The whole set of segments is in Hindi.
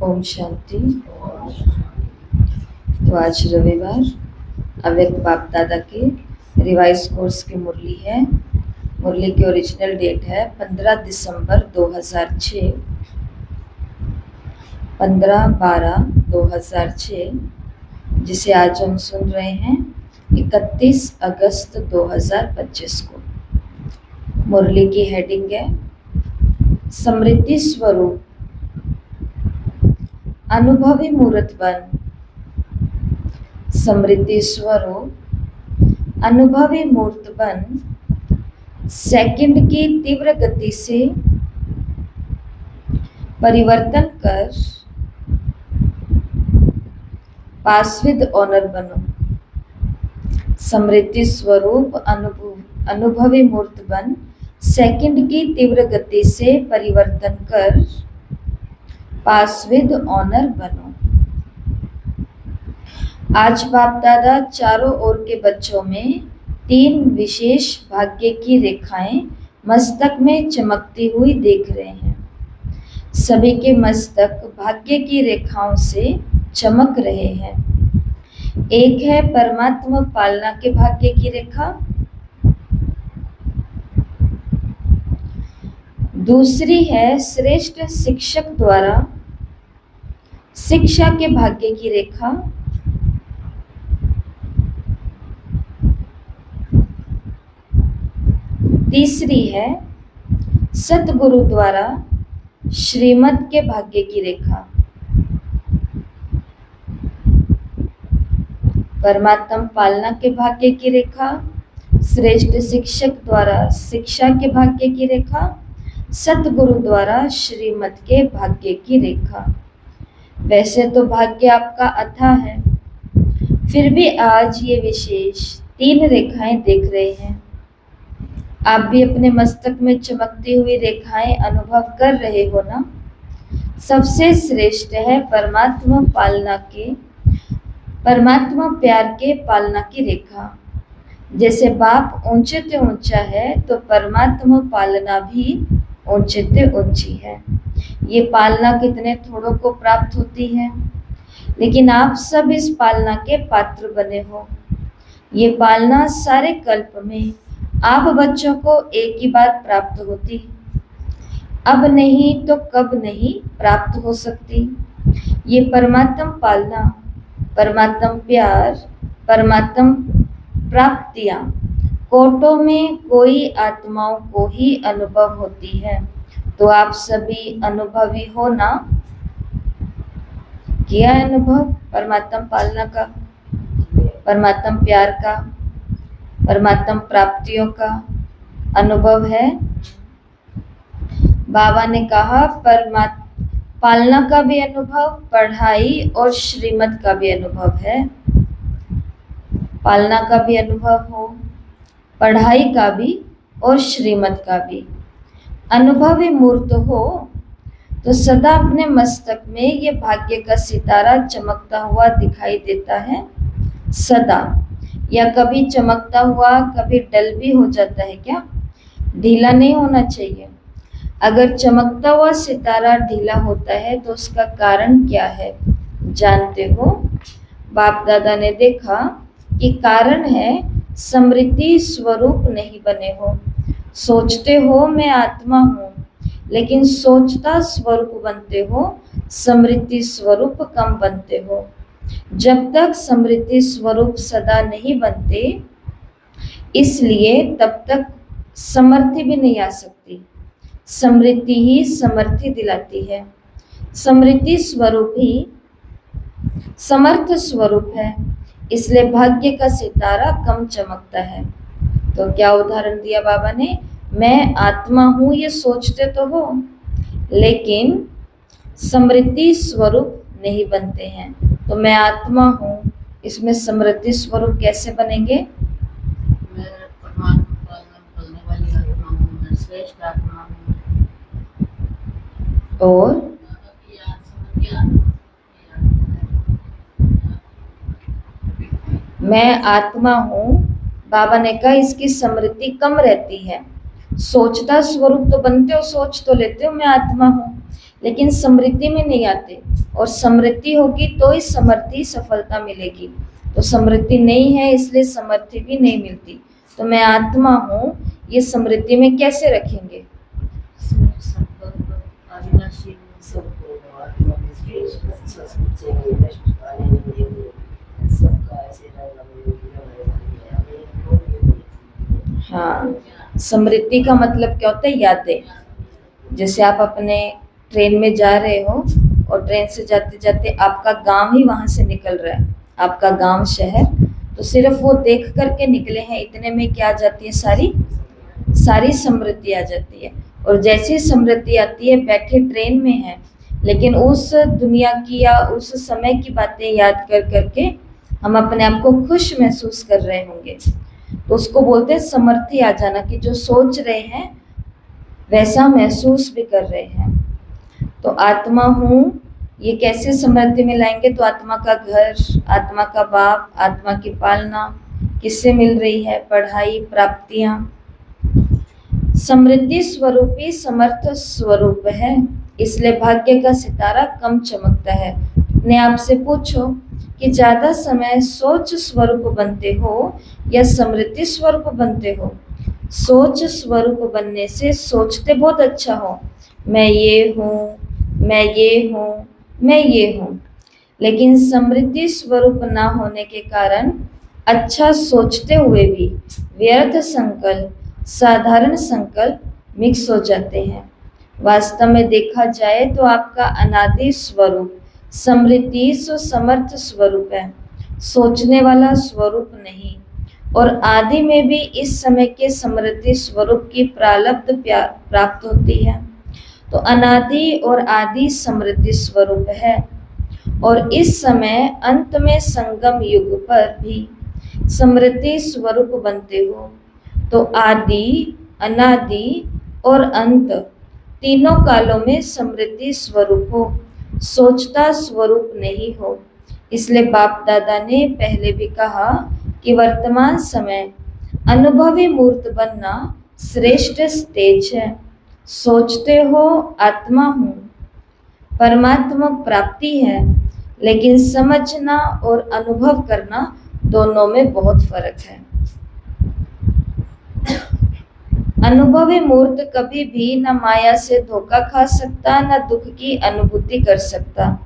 ओम शांति। तो आज रविवार अव्यक्त बाप दादा के रिवाइज कोर्स की मुरली है। मुरली की ओरिजिनल डेट है 15 दिसंबर 2006, 15/12/2006, जिसे आज हम सुन रहे हैं 31 अगस्त 2025 को। मुरली की हेडिंग है समृद्धि स्वरूप अनुभवी मूर्त बन। समृद्धि स्वरूप अनुभवी मूर्त बन, सेकंड की तीव्र गति से परिवर्तन कर पासविद ऑनर बनो। समृद्धि स्वरूप अनुभवी मूर्त बन, सेकंड की तीव्र गति से परिवर्तन कर पासविद ऑनर बनो। आज बाप दादा चारों ओर के बच्चों में 3 विशेष भाग्य की रेखाएं मस्तक में चमकती हुई देख रहे हैं। सभी के मस्तक भाग्य की रेखाओं से चमक रहे हैं। एक है परमात्मा पालना के भाग्य की रेखा, दूसरी है श्रेष्ठ शिक्षक द्वारा शिक्षा के भाग्य की रेखा, तीसरी है सतगुरु द्वारा श्रीमत के भाग्य की रेखा। परमात्मा पालना के भाग्य की रेखा, श्रेष्ठ शिक्षक द्वारा शिक्षा के भाग्य की रेखा, सतगुरु द्वारा श्रीमत के भाग्य की रेखा। वैसे तो भाग्य आपका अथाह है, फिर भी आज ये विशेष 3 रेखाएं देख रहे हैं। आप भी अपने मस्तक में चमकती हुई रेखाएं अनुभव कर रहे हो ना। सबसे श्रेष्ठ है परमात्मा प्यार के पालना की रेखा। जैसे बाप ऊंचे से ऊंचा है तो परमात्मा पालना भी ऊंचे से ऊंची है। ये पालना कितने थोड़ों को प्राप्त होती है, लेकिन आप सब इस पालना के पात्र बने हो। ये पालना सारे कल्प में आप बच्चों को एक ही बार प्राप्त होती, अब नहीं तो कब नहीं प्राप्त हो सकती। ये परमात्मा पालना, परमात्मा प्यार, परमात्मा प्राप्तियां कोटों में कोई आत्माओं को ही अनुभव होती है। तो आप सभी अनुभवी हो ना। किया अनुभव परमात्मा पालना का, परमात्मा प्यार का, परमात्मा प्राप्तियों का अनुभव है। बाबा ने कहा पालना का भी अनुभव, पढ़ाई और श्रीमत का भी अनुभव है। पालना का भी अनुभव हो, पढ़ाई का भी और श्रीमत का भी। अनुभवी मूर्त हो तो सदा अपने मस्तक में ये भाग्य का सितारा चमकता हुआ दिखाई देता है सदा, या कभी चमकता हुआ कभी डल भी हो जाता है क्या? ढीला नहीं होना चाहिए। अगर चमकता हुआ सितारा ढीला होता है तो उसका कारण क्या है जानते हो? बाप दादा ने देखा कि कारण है समृद्धि स्वरूप नहीं बने हो। सोचते हो मैं आत्मा हूँ, लेकिन सोचता स्वरूप बनते हो, समृद्धि स्वरूप कम बनते हो। जब तक समृद्धि स्वरूप सदा नहीं बनते, इसलिए तब तक समर्थि भी नहीं आ सकती। समृद्धि ही समर्थि दिलाती है। समृद्धि स्वरूप ही समर्थ स्वरूप है, इसलिए भाग्य का सितारा कम चमकता है। तो क्या उदाहरण दिया बाबा ने? मैं आत्मा हूँ ये सोचते तो हो, लेकिन समृद्धि स्वरूप नहीं बनते हैं। तो मैं आत्मा हूँ, इसमें समृद्धि स्वरूप कैसे बनेंगे? मैं परमात्मा पालना करने वाली आत्मा हूँ, मैं श्रेष्ठ आत्मा हूँ। और मैं आत्मा हूँ, बाबा ने कहा इसकी समृद्धि कम रहती है। सोचता स्वरूप तो बनते हो, सोच तो लेते हो मैं आत्मा हूँ, लेकिन समृद्धि में नहीं आते, और समृद्धि होगी तो ही समर्थी सफलता मिलेगी। तो समृद्धि नहीं है इसलिए समर्थी भी नहीं मिलती। तो मैं आत्मा हूँ, ये समृद्धि में कैसे रखेंगे? संकल्प अविनाशी सबको आत्मा की श्रेष्ठ अच्छा सोचेंगे, नष्ट आने नहीं देंगे, सबका ऐसे रहना हाँ, समृद्धि का मतलब क्या होता है? यादें। जैसे आप अपने ट्रेन में जा रहे हो और ट्रेन से जाते जाते आपका गांव ही वहां से निकल रहा है, आपका गांव शहर, तो सिर्फ वो देख करके निकले हैं, इतने में क्या आ जाती है? सारी समृद्धि आ जाती है। और जैसी समृद्धि आती है, बैठे ट्रेन में है लेकिन उस दुनिया की या उस समय की बातें याद कर करके हम अपने आप को खुश महसूस कर रहे होंगे, तो उसको बोलते हैं समृद्धि आ जाना, कि जो सोच रहे हैं वैसा महसूस भी कर रहे हैं। तो आत्मा हूँ, ये कैसे समृद्धि में लाएंगे? तो आत्मा का घर, आत्मा का बाप, आत्मा की पालना किससे मिल रही है? पढ़ाई, प्राप्तियां। समृद्धि स्वरूपी समर्थ स्वरूप है, इसलिए भाग्य का सितारा कम चमकता है। अपने आप से पूछो कि ज्यादा समय सोच स्वरूप बनते हो या समृद्धि स्वरूप बनते हो? सोच स्वरूप बनने से सोचते बहुत अच्छा हो, मैं ये हूँ, मैं ये हूँ, मैं ये हूँ, लेकिन समृद्धि स्वरूप ना होने के कारण अच्छा सोचते हुए भी व्यर्थ संकल्प, साधारण संकल्प मिक्स हो जाते हैं। वास्तव में देखा जाए तो आपका अनादि स्वरूप समृद्धि समर्थ स्वरूप है, सोचने वाला स्वरूप नहीं। और आदि में भी इस समय के समृद्धि स्वरूप की प्रारब्ध प्राप्त होती है। तो अनादि और आदि समृद्धि स्वरूप है, और इस समय अंत में संगम युग पर भी समृद्धि स्वरूप बनते हो। तो आदि, अनादि और अंत तीनों कालों में समृद्धि स्वरूप हो, सोचता स्वरूप नहीं हो। इसलिए बाप दादा ने पहले भी कहा कि वर्तमान समय अनुभवी मूर्त बनना श्रेष्ठ स्टेज है। सोचते हो आत्मा हूँ, परमात्मा प्राप्ति है, लेकिन समझना और अनुभव करना दोनों में बहुत फर्क है। अनुभवी मूर्त कभी भी न माया से धोखा खा सकता, न दुख की अनुभूति कर सकता।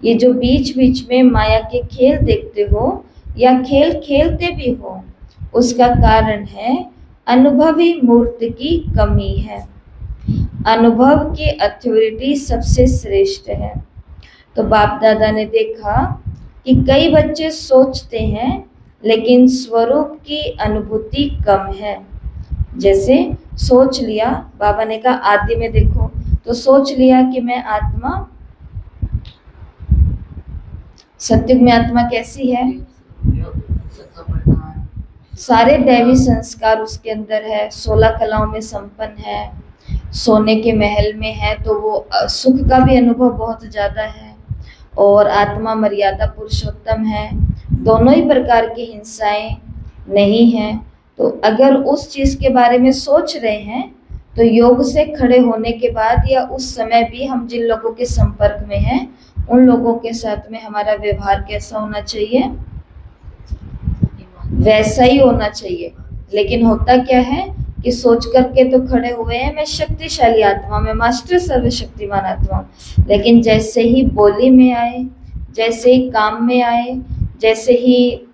ये जो बीच बीच में माया के खेल देखते हो या खेल खेलते भी हो, उसका कारण है अनुभवी मूर्त की कमी है। अनुभव की अथॉरिटी सबसे श्रेष्ठ है। तो बाप दादा ने देखा कि कई बच्चे सोचते हैं लेकिन स्वरूप की अनुभूति कम है। जैसे सोच लिया, बाबा ने कहा आदि में देखो, तो सोच लिया कि मैं आत्मा, सत्युग में आत्मा कैसी है? सारे दैवी संस्कार उसके अंदर है, 16 कलाओं में संपन्न है, सोने के महल में है, तो वो सुख का भी अनुभव बहुत ज़्यादा है। और आत्मा मर्यादा पुरुषोत्तम है, दोनों ही प्रकार की हिंसाएं नहीं हैं। तो अगर उस चीज़ के बारे में सोच रहे हैं तो योग से खड़े होने के बाद या उस समय भी हम जिन लोगों के संपर्क में हैं उन लोगों के साथ में हमारा व्यवहार कैसा होना चाहिए? वैसा ही होना चाहिए। लेकिन होता क्या है कि सोच करके तो खड़े हुए हैं मैं शक्तिशाली आत्मा, मैं मास्टर सर्वशक्तिमान आत्मा हूँ, लेकिन जैसे ही बोली में आए, जैसे ही काम में आए, जैसे ही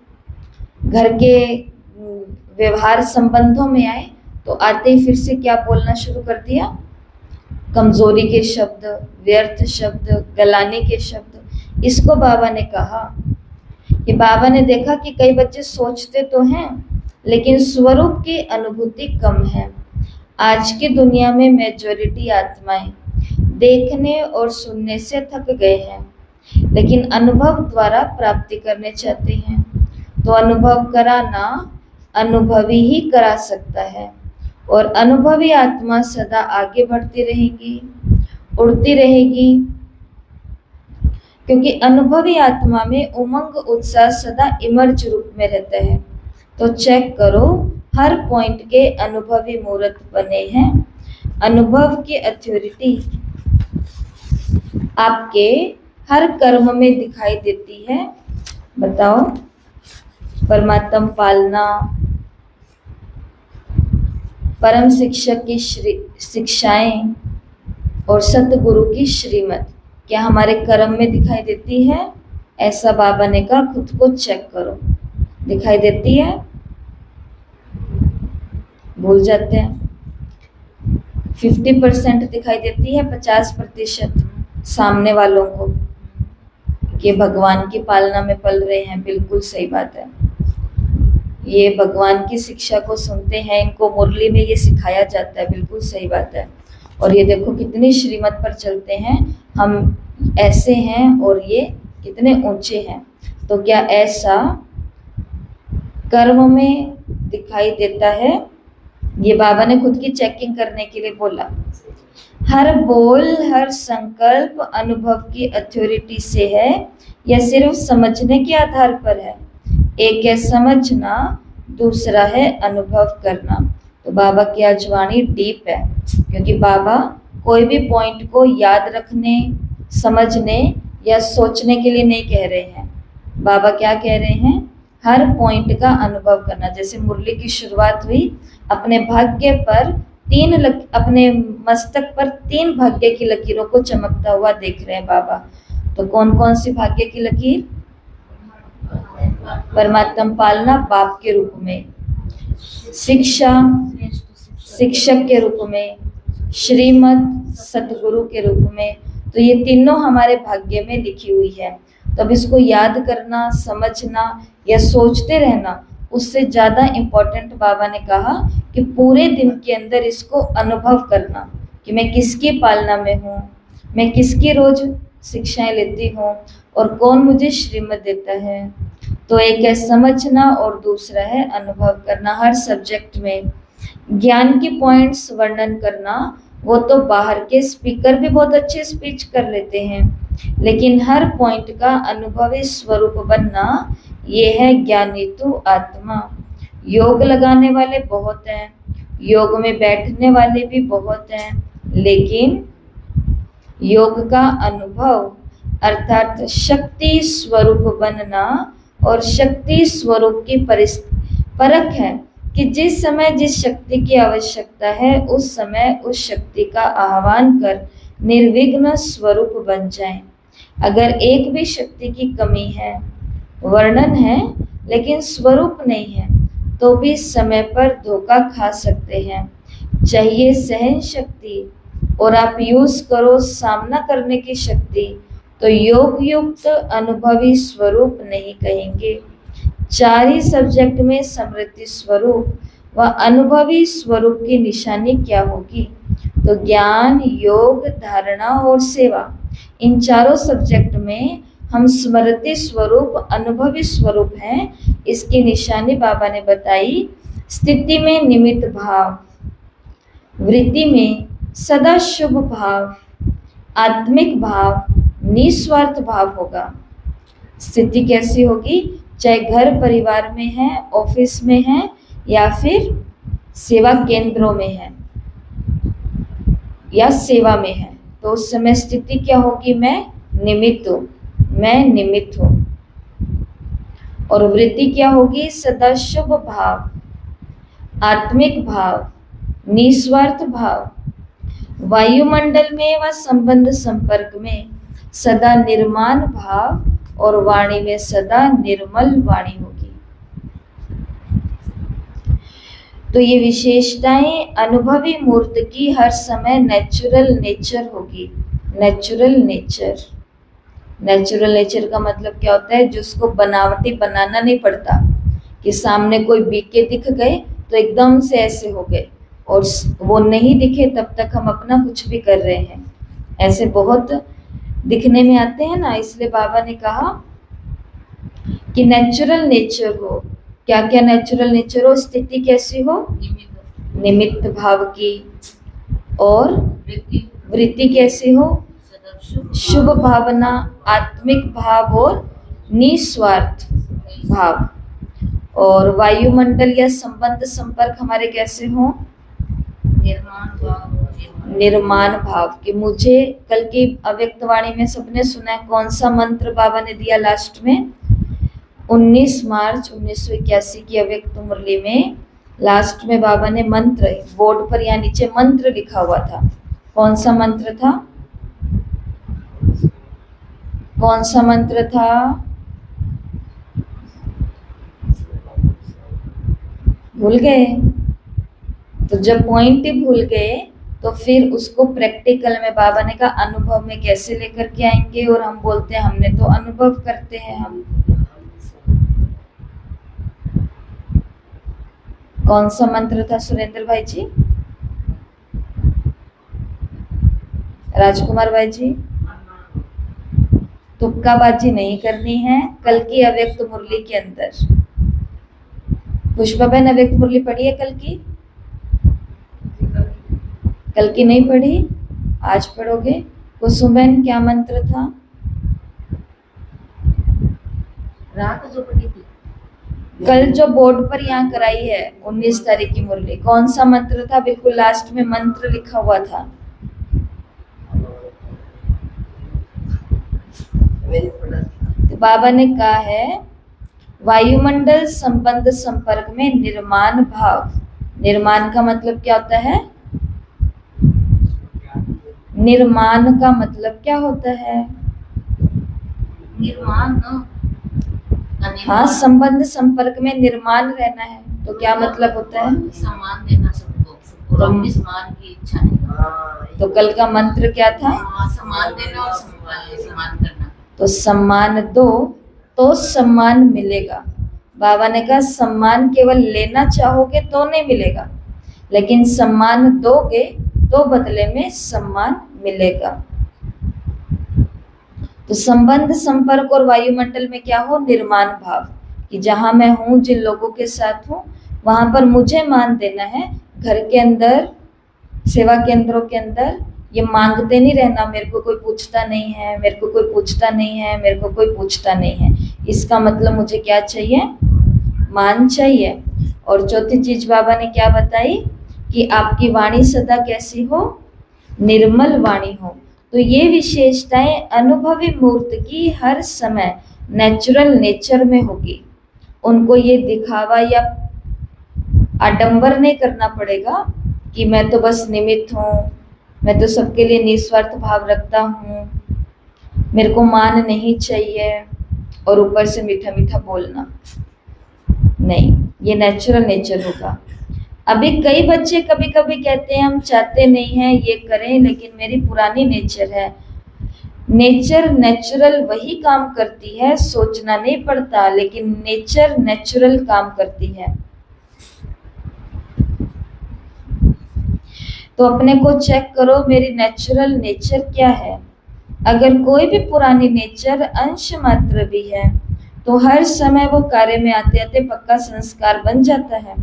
घर के व्यवहार संबंधों में आए, तो आते ही फिर से क्या बोलना शुरू कर दिया? कमजोरी के शब्द, व्यर्थ शब्द, गलाने के शब्द। इसको बाबा ने कहा कि बाबा ने देखा कि कई बच्चे सोचते तो हैं लेकिन स्वरूप की अनुभूति कम है। आज की दुनिया में मेजॉरिटी आत्माएं देखने और सुनने से थक गए हैं, लेकिन अनुभव द्वारा प्राप्ति करने चाहते हैं। तो अनुभव कराना अनुभवी ही करा सकता है, और अनुभवी आत्मा सदा आगे बढ़ती रहेगी, उड़ती रहेगी, क्योंकि अनुभवी आत्मा में उमंग उत्साह सदा इमर्ज रूप में रहता है। तो चेक करो, हर पॉइंट के अनुभवी मूर्त बने हैं। अनुभव की अथॉरिटी आपके हर कर्म में दिखाई देती है? बताओ। परमात्म पालना, परम शिक्षक की शिक्षाएं और सतगुरु की श्रीमत क्या हमारे कर्म में दिखाई देती है? ऐसा बाबा ने कहा, खुद को चेक करो। दिखाई देती है? भूल जाते हैं। 50% दिखाई देती है, 50% सामने वालों को कि भगवान की पालना में पल रहे हैं। बिल्कुल सही बात है। ये भगवान की शिक्षा को सुनते हैं, इनको मुरली में ये सिखाया जाता है। बिल्कुल सही बात है। और ये देखो कितनी श्रीमत पर चलते हैं, हम ऐसे हैं और ये कितने ऊंचे हैं। तो क्या ऐसा कर्म में दिखाई देता है? ये बाबा ने खुद की चेकिंग करने के लिए बोला। हर बोल, हर संकल्प अनुभव की अथॉरिटी से है या सिर्फ समझने के आधार पर है? एक है समझना, दूसरा है अनुभव करना। तो बाबा की आज वाणी डीप है, क्योंकि बाबा कोई भी पॉइंट को याद रखने, समझने या सोचने के लिए नहीं कह रहे हैं। बाबा क्या कह रहे हैं? हर पॉइंट का अनुभव करना। जैसे मुरली की शुरुआत हुई, अपने भाग्य पर अपने मस्तक पर 3 भाग्य की लकीरों को चमकता हुआ देख रहे हैं बाबा। तो कौन कौन सी भाग्य की लकीर? परमात्म पालना बाप के रूप में, शिक्षा शिक्षक के रूप में, श्रीमत सतगुरु के रूप में। तो ये तीनों हमारे भाग्य में लिखी हुई है। तो अब इसको याद करना, समझना या सोचते रहना उससे ज़्यादा इम्पोर्टेंट बाबा ने कहा कि पूरे दिन के अंदर इसको अनुभव करना कि मैं किसकी पालना में हूँ, मैं किसकी रोज शिक्षाएं लेती हूँ और कौन मुझे श्रीमत देता है। तो एक है समझना और दूसरा है अनुभव करना। हर सब्जेक्ट में ज्ञान के पॉइंट्स वर्णन करना, वो तो बाहर के स्पीकर भी बहुत अच्छे स्पीच कर लेते हैं, लेकिन हर पॉइंट का अनुभवी स्वरूप बनना, ये है ज्ञानीतु आत्मा। योग लगाने वाले बहुत हैं, योग में बैठने वाले भी बहुत हैं, लेकिन योग का अनुभव अर्थात शक्ति स्वरूप बनना और शक्ति स्वरूप की परख है कि जिस समय जिस शक्ति की आवश्यकता है उस समय उस शक्ति का आह्वान कर निर्विघ्न स्वरूप बन जाएं। अगर एक भी शक्ति की कमी है, वर्णन है लेकिन स्वरूप नहीं है, तो भी समय पर धोखा खा सकते हैं। चाहिए सहन शक्ति और आप यूज करो सामना करने की शक्ति, तो योग युक्त अनुभवी स्वरूप नहीं कहेंगे। 4 ही सब्जेक्ट में समृद्धि स्वरूप व अनुभवी स्वरूप की निशानी क्या होगी? तो ज्ञान, योग, धारणा और सेवा, इन चारों सब्जेक्ट में हम स्मृति स्वरूप, अनुभवी स्वरूप हैं। इसकी निशानी बाबा ने बताई। स्थिति में निमित्त भाव, वृत्ति में सदा शुभ भाव, आत्मिक भाव, निस्वार्थ भाव होगा। स्थिति कैसी होगी? चाहे घर परिवार में है, ऑफिस में है या फिर सेवा केंद्रों में है या सेवा में है, तो उस समय स्थिति क्या होगी? मैं निमित्त हूँ, मैं निमित्त हूँ। और वृत्ति क्या होगी? सदा शुभ भाव, आत्मिक भाव, निस्वार्थ भाव। वायुमंडल में व संबंध संपर्क में सदा निर्माण भाव और वाणी में सदा निर्मल वाणी होगी। तो ये विशेषताएं अनुभवी मूर्त की हर समय नेचुरल नेचर होगी। नेचुरल नेचर, नेचुरल नेचर का मतलब क्या होता है? जिसको बनावटी बनाना नहीं पड़ता कि सामने कोई बीके दिख गए तो एकदम से ऐसे हो गए, और वो नहीं दिखे तब तक हम अपना कुछ भी कर रहे हैं। ऐसे बहुत दिखने में आते हैं ना, इसलिए बाबा ने कहा कि नेचुरल नेचर हो। क्या क्या नेचुरल नेचर हो? स्थिति कैसी हो? निमित्त भाव की। और वृत्ति कैसी हो? शुभ भावना, आत्मिक भाव और निस्वार्थ भाव। और वायुमंडल या संबंध संपर्क हमारे कैसे हो? निर्माण भाव, निर्माण भाव कि मुझे कल की अव्यक्त वाणी में सबने सुना है कौन सा मंत्र बाबा ने दिया लास्ट में? 19 मार्च 1981 की अव्यक्त मुरली में लास्ट में बाबा ने मंत्र, बोर्ड पर यहाँ नीचे मंत्र लिखा हुआ था। कौन सा मंत्र था? कौन सा मंत्र था? भूल गए? तो जब पॉइंट ही भूल गए तो फिर उसको प्रैक्टिकल में बाबा ने कहा अनुभव में कैसे लेकर के आएंगे, और हम बोलते हैं हमने तो अनुभव करते हैं हम। कौन सा मंत्र था सुरेंद्र भाई जी? राजकुमार भाई जी? तुक्काबाजी नहीं करनी है कल की अव्यक्त मुरली के अंदर। पुष्पा बहन अव्यक्त मुरली पढ़ी है कल की? कल की नहीं पढ़ी, आज पढ़ोगे। कुसुम बहन क्या मंत्र था? रात जो पढ़ी थी कल जो बोर्ड पर यहाँ कराई है 19 तारीख की मुरली, कौन सा मंत्र था? बिल्कुल लास्ट में मंत्र लिखा हुआ था। तो बाबा ने कहा है वायुमंडल संबंध संपर्क में निर्माण भाव। निर्माण का मतलब क्या होता है? निर्माण का मतलब क्या होता है? निर्माण हाँ, संबंध संपर्क में निर्माण रहना है तो क्या मतलब होता है? सम्मान देना सबको, और अपने सम्मान की इच्छा नहीं। तो कल का मंत्र क्या था? सम्मान देना और सम्मान करना। तो सम्मान दो तो सम्मान मिलेगा। बाबा ने कहा सम्मान केवल लेना चाहोगे तो नहीं मिलेगा, लेकिन सम्मान दोगे तो बदले में सम्मान मिलेगा। तो संबंध संपर्क और वायुमंडल में क्या हो? निर्माण भाव कि जहां मैं हूं, जिन लोगों के साथ हूं, वहां पर मुझे मान देना है। घर के अंदर, सेवा केंद्रों के अंदर ये मांगते नहीं रहना मेरे को कोई पूछता नहीं है, मेरे को कोई पूछता नहीं है, मेरे को कोई पूछता नहीं है। इसका मतलब मुझे क्या चाहिए? मान चाहिए। और चौथी चीज बाबा ने क्या बताई कि आपकी वाणी सदा कैसी हो? निर्मल वाणी हो। तो ये विशेषताएं अनुभवी मूर्त की हर समय नेचुरल नेचर में होगी। उनको ये दिखावा या आडंबर नहीं करना पड़ेगा कि मैं तो बस निमित्त हूँ, मैं तो सबके लिए निस्वार्थ भाव रखता हूँ, मेरे को मान नहीं चाहिए, और ऊपर से मीठा मीठा बोलना नहीं। ये नेचुरल नेचर होगा। अभी कई बच्चे कभी कभी कहते हैं हम चाहते नहीं हैं ये करें, लेकिन मेरी पुरानी नेचर है। नेचर नेचुरल वही काम करती है, सोचना नहीं पड़ता, लेकिन नेचर नेचुरल काम करती है। तो अपने को चेक करो मेरी नेचुरल नेचर क्या है। अगर कोई भी पुरानी नेचर अंश मात्र भी है तो हर समय वो कार्य में आते आते पक्का संस्कार बन जाता है।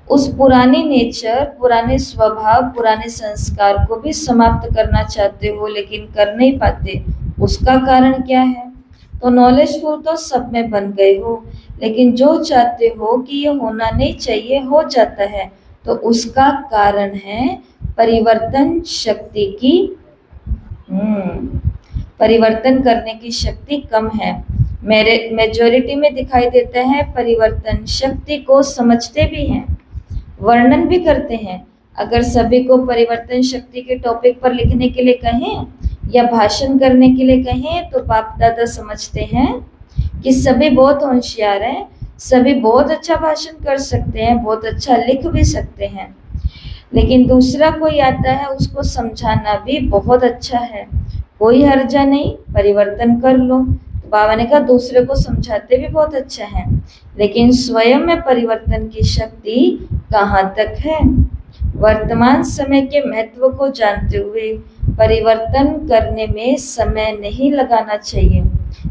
उस पुरानी नेचर, पुराने स्वभाव, पुराने संस्कार को भी समाप्त करना चाहते हो लेकिन कर नहीं पाते। उसका कारण क्या है? तो नॉलेजफुल तो सब में बन गए हो, लेकिन जो चाहते हो कि ये होना नहीं चाहिए हो जाता है। तो उसका कारण है परिवर्तन शक्ति की परिवर्तन करने की शक्ति कम है। मेरे मेजॉरिटी में दिखाई देता है परिवर्तन शक्ति को समझते भी हैं, वर्णन भी करते हैं। अगर सभी को परिवर्तन शक्ति के टॉपिक पर लिखने के लिए कहें या भाषण करने के लिए कहें तो बाप दादा समझते हैं कि सभी बहुत होशियार हैं, सभी बहुत अच्छा भाषण कर सकते हैं, बहुत अच्छा लिख भी सकते हैं, लेकिन दूसरा कोई आता है उसको समझाना भी बहुत अच्छा है, कोई हर्जा नहीं, परिवर्तन कर लो। तो बाबा ने कहा दूसरे को समझाते भी बहुत अच्छा है, लेकिन स्वयं में परिवर्तन की शक्ति कहाँ तक है? वर्तमान समय के महत्व को जानते हुए परिवर्तन करने में समय नहीं लगाना चाहिए।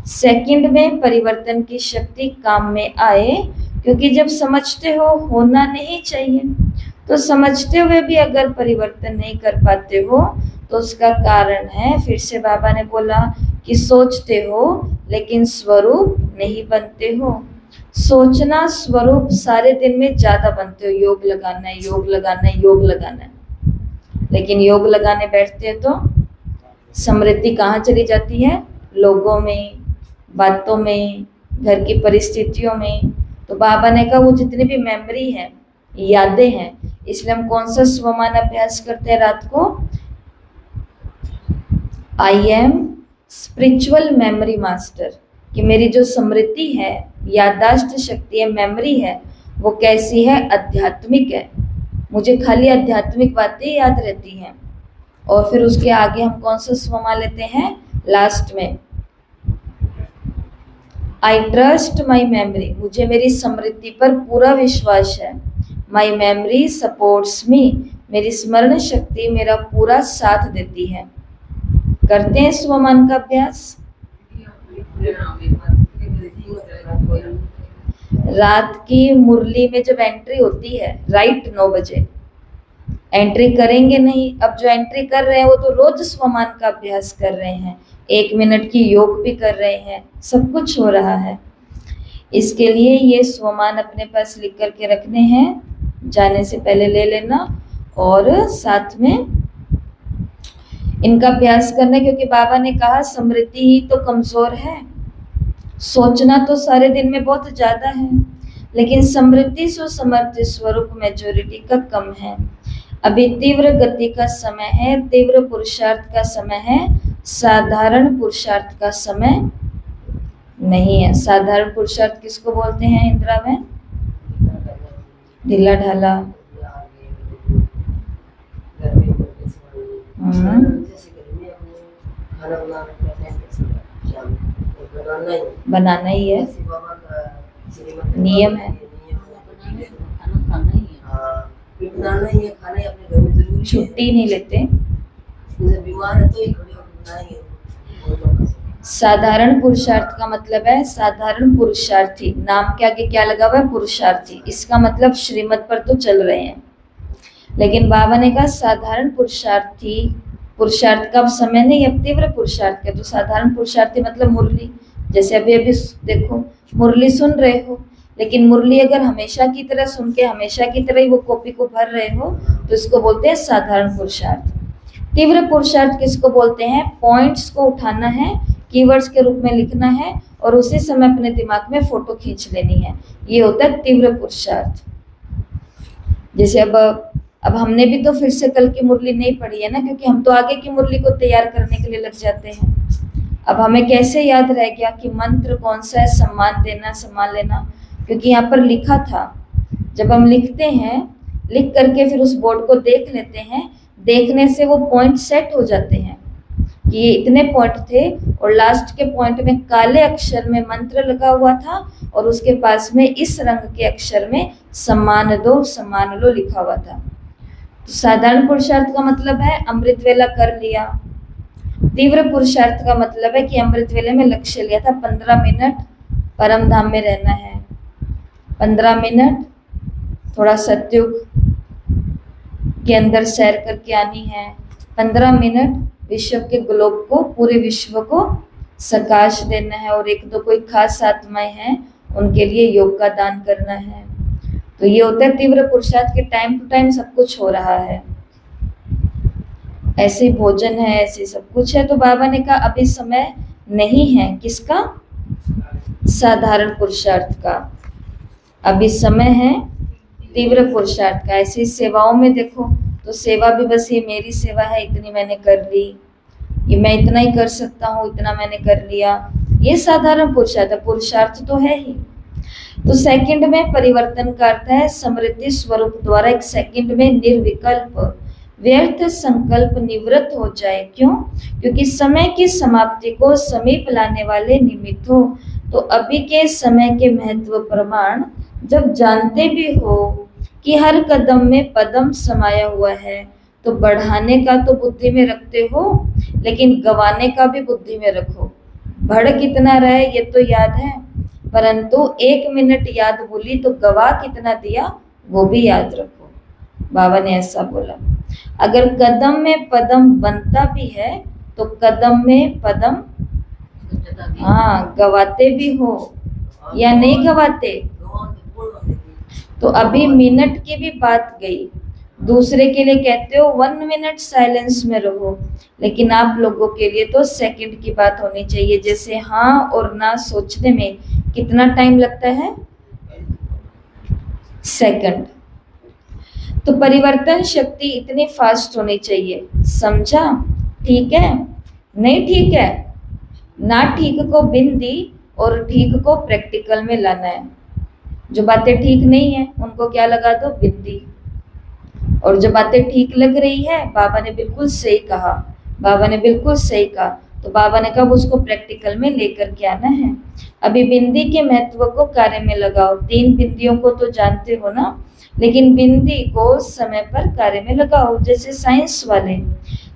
सेकंड में परिवर्तन की शक्ति काम में आए, क्योंकि जब समझते हो होना नहीं चाहिए तो समझते हुए भी अगर परिवर्तन नहीं कर पाते हो तो उसका कारण है, फिर से बाबा ने बोला कि सोचते हो लेकिन स्वरूप नहीं बनते हो। सोचना स्वरूप सारे दिन में ज्यादा बनते हो। योग लगाना है, योग लगाना है, योग लगाना है। लेकिन योग लगाने बैठते हैं तो स्मृति कहाँ चली जाती है? लोगों में, बातों में, घर की परिस्थितियों में। तो बाबा ने कहा वो जितनी भी मेमोरी है, यादें हैं, इसलिए हम कौन सा स्वमान अभ्यास करते हैं रात को? I am spiritual memory master, कि मेरी जो स्मृति है, याददाश्त शक्ति है, मेमोरी है, वो कैसी है? आध्यात्मिक है। मुझे खाली आध्यात्मिक बातें याद रहती हैं। और फिर उसके आगे हम कौन सा स्वमा लेते हैं? लास्ट में आई ट्रस्ट माई मेमोरी, मुझे मेरी स्मृति पर पूरा विश्वास है। माई मेमोरी सपोर्ट्स मी, मेरी स्मरण शक्ति मेरा पूरा साथ देती है। करते हैं स्वमान का अभ्यास। रात की मुरली में जब एंट्री होती है, राइट 9 बजे एंट्री करेंगे नहीं। अब जो एंट्री कर रहे हैं वो तो रोज स्वमान का अभ्यास कर रहे हैं, 1 मिनट की योग भी कर रहे हैं, सब कुछ हो रहा है। इसके लिए ये स्वमान अपने पास लिख करके रखने हैं, जाने से पहले ले लेना, और साथ में इनका अभ्यास करना, क्योंकि बाबा ने कहा स्मृति ही तो कमजोर है। सोचना तो सारे दिन में बहुत ज्यादा है, लेकिन स्मृति सुसमर्थ स्वरूप मेजोरिटी का कम है। अभी तीव्र गति का समय है, तीव्र पुरुषार्थ का समय है, साधारण पुरुषार्थ का समय नहीं है। साधारण पुरुषार्थ किसको बोलते हैं इंदिरा में? ढीला ढाला। बनाना ही है, नियम है। छुट्टी नहीं लेते। साधारण पुरुषार्थ का मतलब है साधारण पुरुषार्थी, नाम के आगे क्या लगा हुआ है? पुरुषार्थी। इसका मतलब श्रीमत पर तो चल रहे हैं, लेकिन बाबा ने कहा साधारण पुरुषार्थी, पुरुषार्थ का समय नहीं, अब तीव्र पुरुषार्थ का। तो साधारण पुरुषार्थी मतलब मुरली, जैसे अभी अभी देखो मुरली सुन रहे हो, लेकिन मुरली अगर हमेशा की तरह सुन के हमेशा की तरह ही वो कॉपी को भर रहे हो तो इसको बोलते हैं साधारण पुरुषार्थ। तीव्र पुरुषार्थ किसको बोलते हैं? पॉइंट्स को उठाना है, कीवर्ड्स के रूप में लिखना है और उसी समय अपने दिमाग में फोटो खींच लेनी है, ये होता है तीव्र पुरुषार्थ। जैसे अब हमने भी तो फिर से कल की मुरली नहीं पढ़ी है ना, क्योंकि हम तो आगे की मुरली को तैयार करने के लिए लग जाते हैं। अब हमें कैसे याद रह गया कि मंत्र कौन सा है? सम्मान देना, सम्मान लेना, क्योंकि यहाँ पर लिखा था। जब हम लिखते हैं, लिख करके फिर उस बोर्ड को देख लेते हैं, देखने से वो पॉइंट सेट हो जाते हैं कि ये इतने पॉइंट थे, और लास्ट के पॉइंट में काले अक्षर में मंत्र लगा हुआ था और उसके पास में इस रंग के अक्षर में सम्मान दो, सम्मान लो लिखा हुआ था। तो साधारण पुरुषार्थ का मतलब है अमृत वेला कर लिया। तीव्र पुरुषार्थ का मतलब है कि अमृत वेले में लक्ष्य लिया था 15 मिनट परम धाम में रहना है, 15 मिनट थोड़ा सत्युग के अंदर सैर करके आनी है, 15 मिनट विश्व के ग्लोब को, पूरे विश्व को सकाश देना है, और 1-2 कोई खास आत्माएं हैं उनके लिए योग का दान करना है। तो ये होता है तीव्र पुरुषार्थ के टाइम टू टाइम सब कुछ हो रहा है, ऐसे भोजन है, ऐसे सब कुछ है। तो बाबा ने कहा अभी समय नहीं है किसका? साधारण पुरुषार्थ का, अभी समय है तीव्र पुरुषार्थ का। ऐसी सेवाओं में देखो तो सेवा भी बस ये मेरी सेवा है, इतनी मैंने कर ली, ये मैं इतना ही कर सकता हूँ, इतना मैंने कर लिया, ये साधारण पुरुषार्थ है। पुरुषार्थ तो है ही। तो सेकंड में परिवर्तन का अर्थ है समृद्धि स्वरूप द्वारा एक सेकंड में निर्विकल्प व्यर्थ संकल्प निवृत्त हो जाए। क्यों? क्योंकि समय की समाप्ति को समीप लाने वाले निमित्त हो। तो अभी के समय के महत्व प्रमाण जब जानते भी हो कि हर कदम में पदम समाया हुआ है, तो बढ़ाने का तो बुद्धि में रखते हो, लेकिन गवाने का भी बुद्धि में रखो। बढ़ कितना रहे ये तो याद है, परंतु 1 मिनट याद भूली तो गवा कितना दिया वो भी याद रखो। बाबा ने ऐसा बोला। अगर कदम में पदम बनता भी है तो कदम में पदम गवाते भी हो या नहीं गवाते। तो अभी मिनट की भी बात गई, दूसरे के लिए कहते हो 1 मिनट साइलेंस में रहो, लेकिन आप लोगों के लिए तो सेकंड की बात होनी चाहिए। जैसे हाँ और ना सोचने में कितना टाइम लगता है? सेकंड। तो परिवर्तन शक्ति इतनी फास्ट होनी चाहिए, समझा? ठीक है? नहीं ठीक है? ना ठीक को बिन दी और ठीक को प्रैक्टिकल में लाना है। जो बातें ठीक नहीं है उनको क्या लगा दो? बिन दी। और जो बातें ठीक लग रही है, बाबा ने बिल्कुल सही कहा, बाबा ने बिल्कुल सही कहा, तो बाबा ने कहा उसको प्रैक्टिकल में लेकर के आना है। अभी बिंदी के महत्व को कार्य में लगाओ। 3 बिंदियों को तो जानते हो ना, लेकिन बिंदी को समय पर कार्य में लगाओ। जैसे साइंस वाले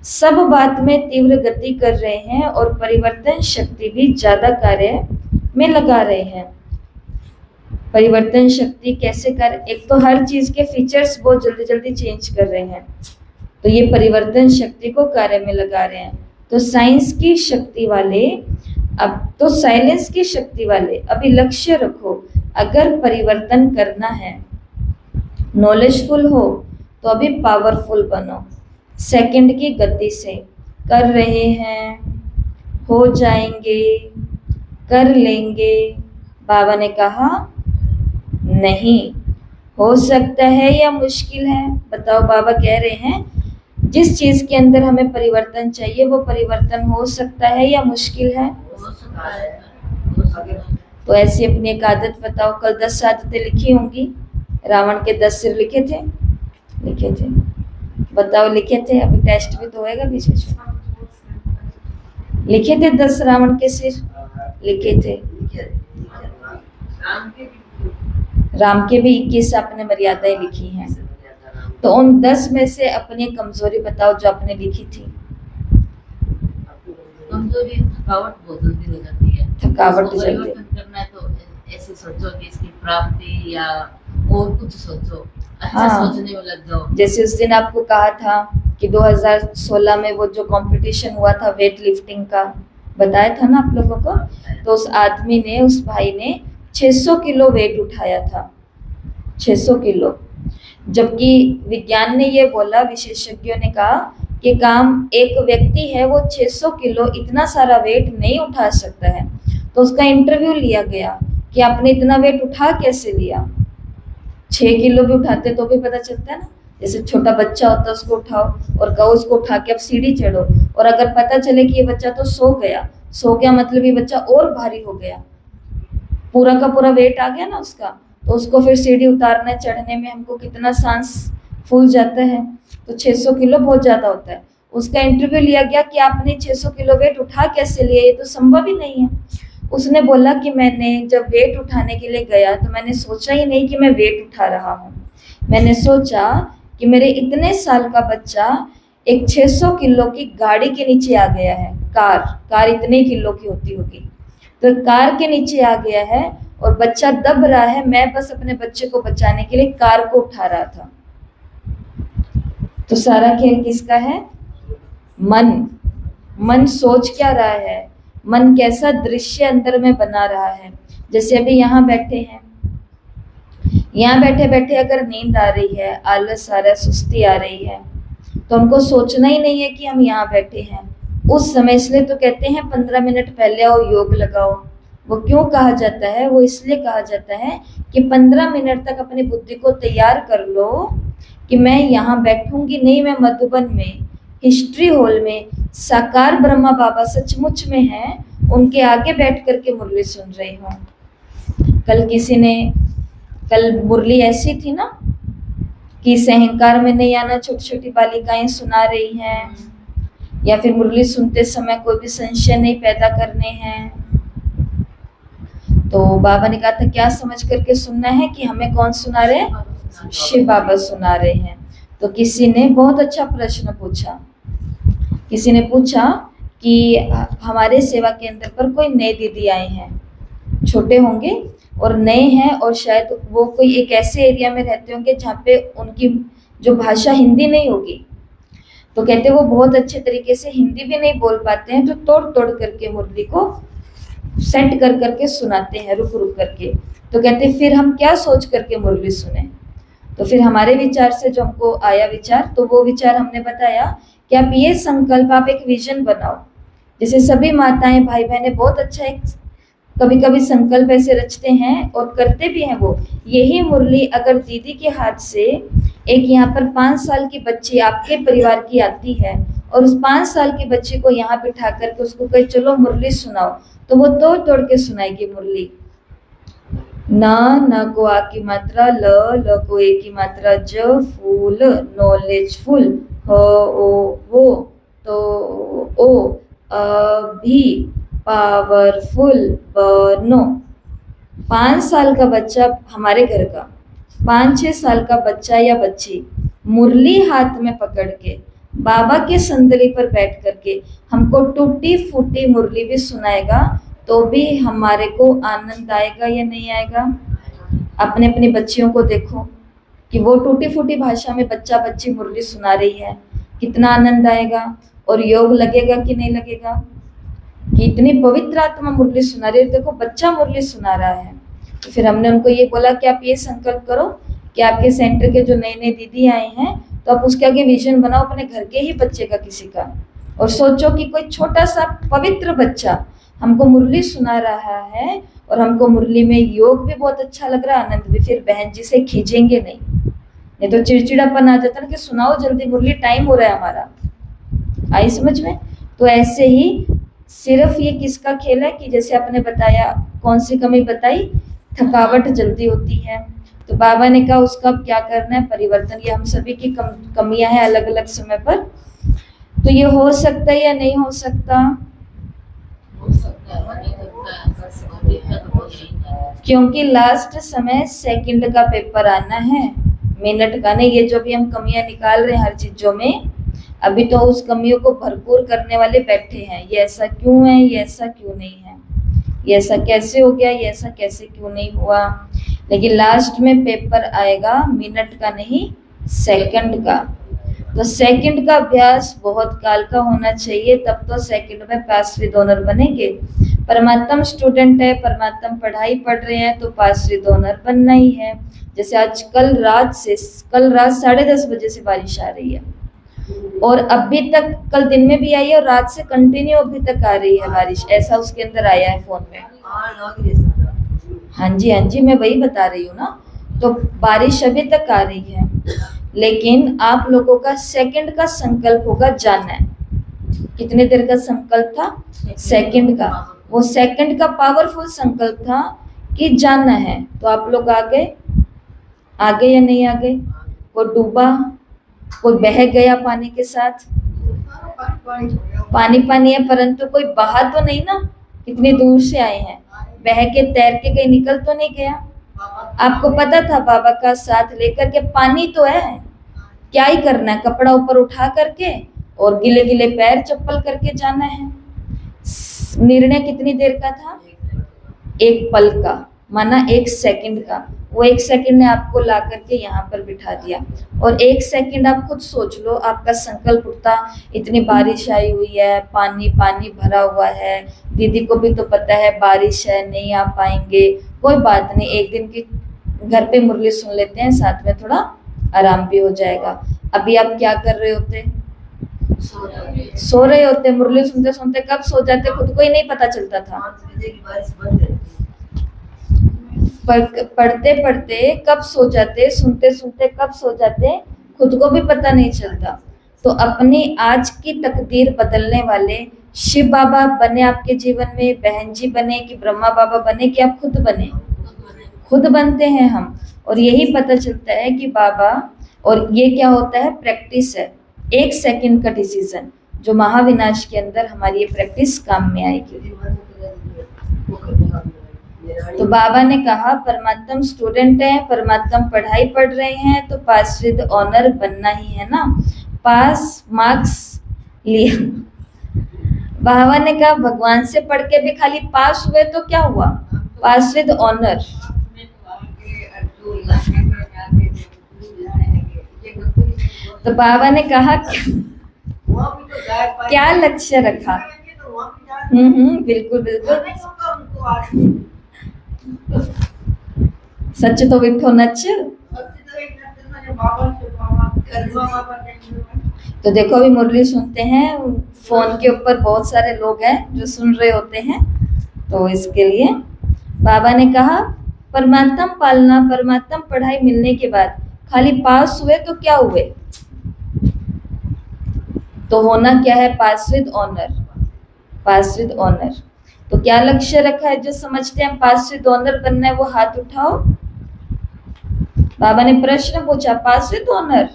सब बात में तीव्र गति कर रहे हैं और परिवर्तन शक्ति भी ज्यादा कार्य में लगा रहे हैं। परिवर्तन शक्ति कैसे कर, एक तो हर चीज के फीचर्स बहुत जल्दी जल्दी चेंज कर रहे हैं, तो ये परिवर्तन शक्ति को कार्य में लगा रहे हैं। तो साइंस की शक्ति वाले, अब तो साइलेंस की शक्ति वाले अभी लक्ष्य रखो, अगर परिवर्तन करना है, नॉलेजफुल हो तो अभी पावरफुल बनो। सेकंड की गति से कर रहे हैं, हो जाएंगे, कर लेंगे। बाबा ने कहा नहीं, हो सकता है या मुश्किल है। बताओ, बाबा कह रहे हैं जिस चीज के अंदर हमें परिवर्तन चाहिए वो परिवर्तन हो सकता है या मुश्किल है? हो सकता है, हो सकता है। तो ऐसी अपनी एक आदत बताओ। कल 10 आदतें लिखी होंगी। रावण के 10 सिर लिखे थे? लिखे थे। बताओ, लिखे थे? अभी टेस्ट भी तो होएगा बीच बीच में। लिखे थे 10 रावण के सिर? लिखे थे। राम के भी 21 आपने मर्यादाएं लिखी हैं। तो उन 10 में से अपनी कमजोरी बताओ जो आपने लिखी थी। कमजोरी थकावट बहुत जल्दी हो जाती है। थकावट उसको जल्दी। परिवर्तन करना है तो ऐसे सोचो कि इसकी प्राप्ति या और कुछ सोचो, अच्छा हाँ। सोचने में लग जाओ। जैसे उस दिन आपको कहा था कि 2016 में वो जो कंपटीशन हुआ था वेट लिफ्टिंग का, बताया था ना आप लोगों को। तो उस आदमी ने, उस भाई ने 600 किलो वेट उठाया था, 600 किलो। जबकि विज्ञान ने ये बोला, विशेषज्ञों ने कहा कि काम एक व्यक्ति है वो 600 किलो इतना सारा वेट नहीं उठा सकता है। तो उसका इंटरव्यू लिया गया कि आपने इतना वेट उठा कैसे लिया। 6 किलो भी उठाते तो भी पता चलता है ना। जैसे छोटा बच्चा होता है उसको उठाओ और कहो उसको उठा के अब सीढ़ी चढ़ो, और अगर पता चले कि ये बच्चा तो सो गया मतलब ये बच्चा और भारी हो गया, पूरा का पूरा वेट आ गया ना उसका, तो उसको फिर सीढ़ी उतारने चढ़ने में हमको कितना सांस फूल जाता है। तो 600 किलो बहुत ज़्यादा होता है। उसका इंटरव्यू लिया गया कि आपने 600 किलो वेट उठा कैसे लिया, ये तो संभव ही नहीं है। उसने बोला कि मैंने जब वेट उठाने के लिए गया तो मैंने सोचा ही नहीं कि मैं वेट उठा रहा हूँ। मैंने सोचा कि मेरे इतने साल का बच्चा एक 600 किलो की गाड़ी के नीचे आ गया है। कार इतने किलो की होती होगी, तो कार के नीचे आ गया है और बच्चा दब रहा है। मैं बस अपने बच्चे को बचाने के लिए कार को उठा रहा था। तो सारा खेल किसका है? मन सोच क्या रहा है, मन कैसा दृश्य अंदर में बना रहा है। जैसे अभी यहाँ बैठे हैं, यहाँ बैठे बैठे अगर नींद आ रही है, आलस आ रहा है, सुस्ती आ रही है, तो हमको सोचना ही नहीं है कि हम यहाँ बैठे हैं उस समय। इसलिए तो कहते हैं 15 मिनट पहले आओ, योग लगाओ। वो क्यों कहा जाता है? वो इसलिए कहा जाता है कि 15 मिनट तक अपनी बुद्धि को तैयार कर लो कि मैं यहाँ बैठूंगी नहीं, मैं मधुबन में, हिस्ट्री हॉल में साकार ब्रह्मा बाबा सचमुच में हैं, उनके आगे बैठ करके मुरली सुन रही हूँ। कल मुरली ऐसी थी ना कि इस अहंकार में नहीं आना, छोटी छोटी बालिकाएं सुना रही हैं, या फिर मुरली सुनते समय कोई भी संशय नहीं पैदा करने हैं। तो बाबा ने कहा था क्या समझ करके सुनना है कि हमें कौन सुना रहे हैं? शिव बाबा सुना रहे हैं। तो किसी ने बहुत अच्छा प्रश्न पूछा। किसी ने पूछा कि हमारे सेवा केंद्र पर कोई नए दीदी आए हैं, छोटे होंगे और नए हैं, और शायद वो कोई एक ऐसे एरिया में रहते होंगे जहाँ पे उनकी जो भाषा हिंदी नहीं होगी। तो कहते वो बहुत अच्छे तरीके से हिंदी भी नहीं बोल पाते हैं, तो तोड़ तोड़ करके मुरली को सेट कर करके सुनाते हैं, रुक रुक करके। तो कहते फिर हम क्या सोच करके मुरली सुने? तो फिर हमारे विचार से जो हमको आया विचार, तो वो विचार हमने बताया कि आप ये संकल्प, आप एक विजन बनाओ। जैसे सभी माताएं भाई बहनें बहुत अच्छा एक कभी कभी संकल्प ऐसे रचते हैं और करते भी हैं। वो यही मुरली अगर दीदी के हाथ से एक यहाँ पर 5 साल की बच्ची आपके परिवार की आती है और उस 5 साल की बच्ची को यहाँ बिठा करके उसको कहे चलो मुरली सुनाओ, तो वो तोड़ तोड़ के सुनाएगी मुरली। न को आ की मात्रा ल को ए की मात्रा ज, फूल नॉलेजफुल, ह ओ वो, तो ओ, अभी पावरफुल, बनो। 5 साल का बच्चा, हमारे घर का 5-6 साल का बच्चा या बच्ची मुरली हाथ में पकड़ के बाबा के संदली पर बैठ करके हमको टूटी फूटी मुरली भी सुनाएगा, तो भी हमारे को आनंद आएगा या नहीं आएगा? अपने अपनी बच्चियों को देखो कि वो टूटी फूटी भाषा में बच्चा बच्ची मुरली सुना रही है, कितना आनंद आएगा और योग लगेगा कि नहीं लगेगा? कि इतनी पवित्र आत्मा मुरली सुना रही है, देखो बच्चा मुरली सुना रहा है। तो फिर हमने उनको ये बोला कि आप ये संकल्प करो कि आपके सेंटर के जो नए नए दीदी आए हैं, तो आप उसके आगे विजन बनाओ अपने घर के ही बच्चे का, किसी का, और सोचो कि कोई छोटा सा पवित्र बच्चा हमको मुरली सुना रहा है और हमको मुरली में योग भी बहुत अच्छा लग रहा है, आनंद भी। फिर बहन जी से खींचेंगे नहीं तो चिड़चिड़ापन आ जाता ना कि सुनाओ जल्दी मुरली, टाइम हो रहा है हमारा। आई समझ में? तो ऐसे ही सिर्फ ये किसका खेल है कि जैसे आपने बताया, कौन सी कमी बताई, थकावट जल्दी होती है। तो बाबा ने कहा उसका अब क्या करना है, परिवर्तन। ये हम सभी की कमियां हैं अलग अलग समय पर, तो ये हो सकता है या नहीं हो सकता? हो सकता है, नहीं सकता है, कर सकते हैं तो हो जाएगा। क्योंकि लास्ट समय सेकंड का पेपर आना है, मिनट का नहीं। ये जो भी हम कमियां निकाल रहे हैं हर चीजों में, अभी तो उस कमियों को भरपूर करने वाले बैठे हैं। ये ऐसा क्यों है, ये ऐसा क्यों नहीं है, ये ऐसा कैसे हो गया, ये ऐसा कैसे क्यों नहीं हुआ। लेकिन लास्ट में पेपर आएगा मिनट का नहीं, सेकंड का। तो सेकंड का अभ्यास बहुत काल का होना चाहिए, तब तो सेकंड में पास विद ऑनर बनेंगे। परमात्मा स्टूडेंट है, परमात्मा पढ़ाई पढ़ रहे हैं, तो पास विद ऑनर बनना ही है। जैसे आज कल रात 10:30 बजे से बारिश आ रही है और अभी तक, कल दिन में भी आई है और रात से कंटिन्यू अभी तक आ रही है बारिश, ऐसा उसके अंदर आया है फोन में। हाँ जी, मैं वही बता रही हूँ ना। तो बारिश अभी तक आ रही है, लेकिन आप लोगों का सेकंड का संकल्प होगा जानना है। कितने देर का संकल्प था? सेकंड का। वो सेकंड का पावरफुल संकल्प था कि जानना है। तो आप लोग आगे या नहीं आगे? वो डूबा, कोई बह गया पानी के साथ, पानी है, परंतु कोई बहा तो नहीं ना, कितनी दूर से आए हैं, बह के तैर के कहीं निकल तो नहीं गया। आपको पता था बाबा का साथ लेकर के, पानी तो है, क्या ही करना है, कपड़ा ऊपर उठा करके और गिले गिले पैर चप्पल करके जाना है। निर्णय कितनी देर का था? एक पल का, माना 1 सेकंड का। वो 1 सेकंड ने आपको ला करके यहाँ पर बिठा दिया। और 1 सेकंड आप खुद सोच लो, आपका संकल्प उठता, इतनी बारिश आई हुई है, पानी भरा हुआ है, दीदी को भी तो पता है बारिश है, नहीं आ पाएंगे, कोई बात नहीं, एक दिन की घर पे मुरली सुन लेते हैं, साथ में थोड़ा आराम भी हो जाएगा। अभी आप क्या कर रहे होते? सो रहे होते। मुरली सुनते सुनते कब सो जाते खुद को ही नहीं पता चलता था। पढ़ते पढ़ते कब सो जाते, सुनते सुनते कब सो जाते, खुद को भी पता नहीं चलता। तो अपनी आज की तकदीर बदलने वाले शिव बाबा बने आपके जीवन में, बहन जी बने कि ब्रह्मा बाबा बने कि आप खुद बने? खुद बनते हैं हम। और यही पता चलता है कि बाबा, और ये क्या होता है, प्रैक्टिस है। 1 सेकंड का डिसीजन, जो महाविनाश के अंदर हमारी ये प्रैक्टिस काम में आएगी। तो बाबा ने कहा परमात्मा स्टूडेंट है, परमात्मा पढ़ाई पढ़ रहे हैं, तो पास विद ऑनर बनना ही है ना। पास मार्क्स लिया। बाबा ने कहा भगवान से पढ़ के भी खाली पास हुए तो क्या हुआ? पास विद ऑनर। तो बाबा ने कहा क्या लक्ष्य रखा? बिल्कुल बिल्कुल, सच तो विठो नच। तो देखो अभी मुरली सुनते हैं, फोन के ऊपर बहुत सारे लोग हैं जो सुन रहे होते हैं, तो इसके लिए बाबा ने कहा परमात्म पालना, परमात्म पढ़ाई मिलने के बाद खाली पास हुए तो क्या हुए, तो होना क्या है, pass with honour, pass with honour. तो क्या लक्ष्य रखा है, जो समझते हैं पास विद ऑनर बनना है वो हाथ उठाओ। बाबा ने प्रश्न पूछा, पास विद ऑनर,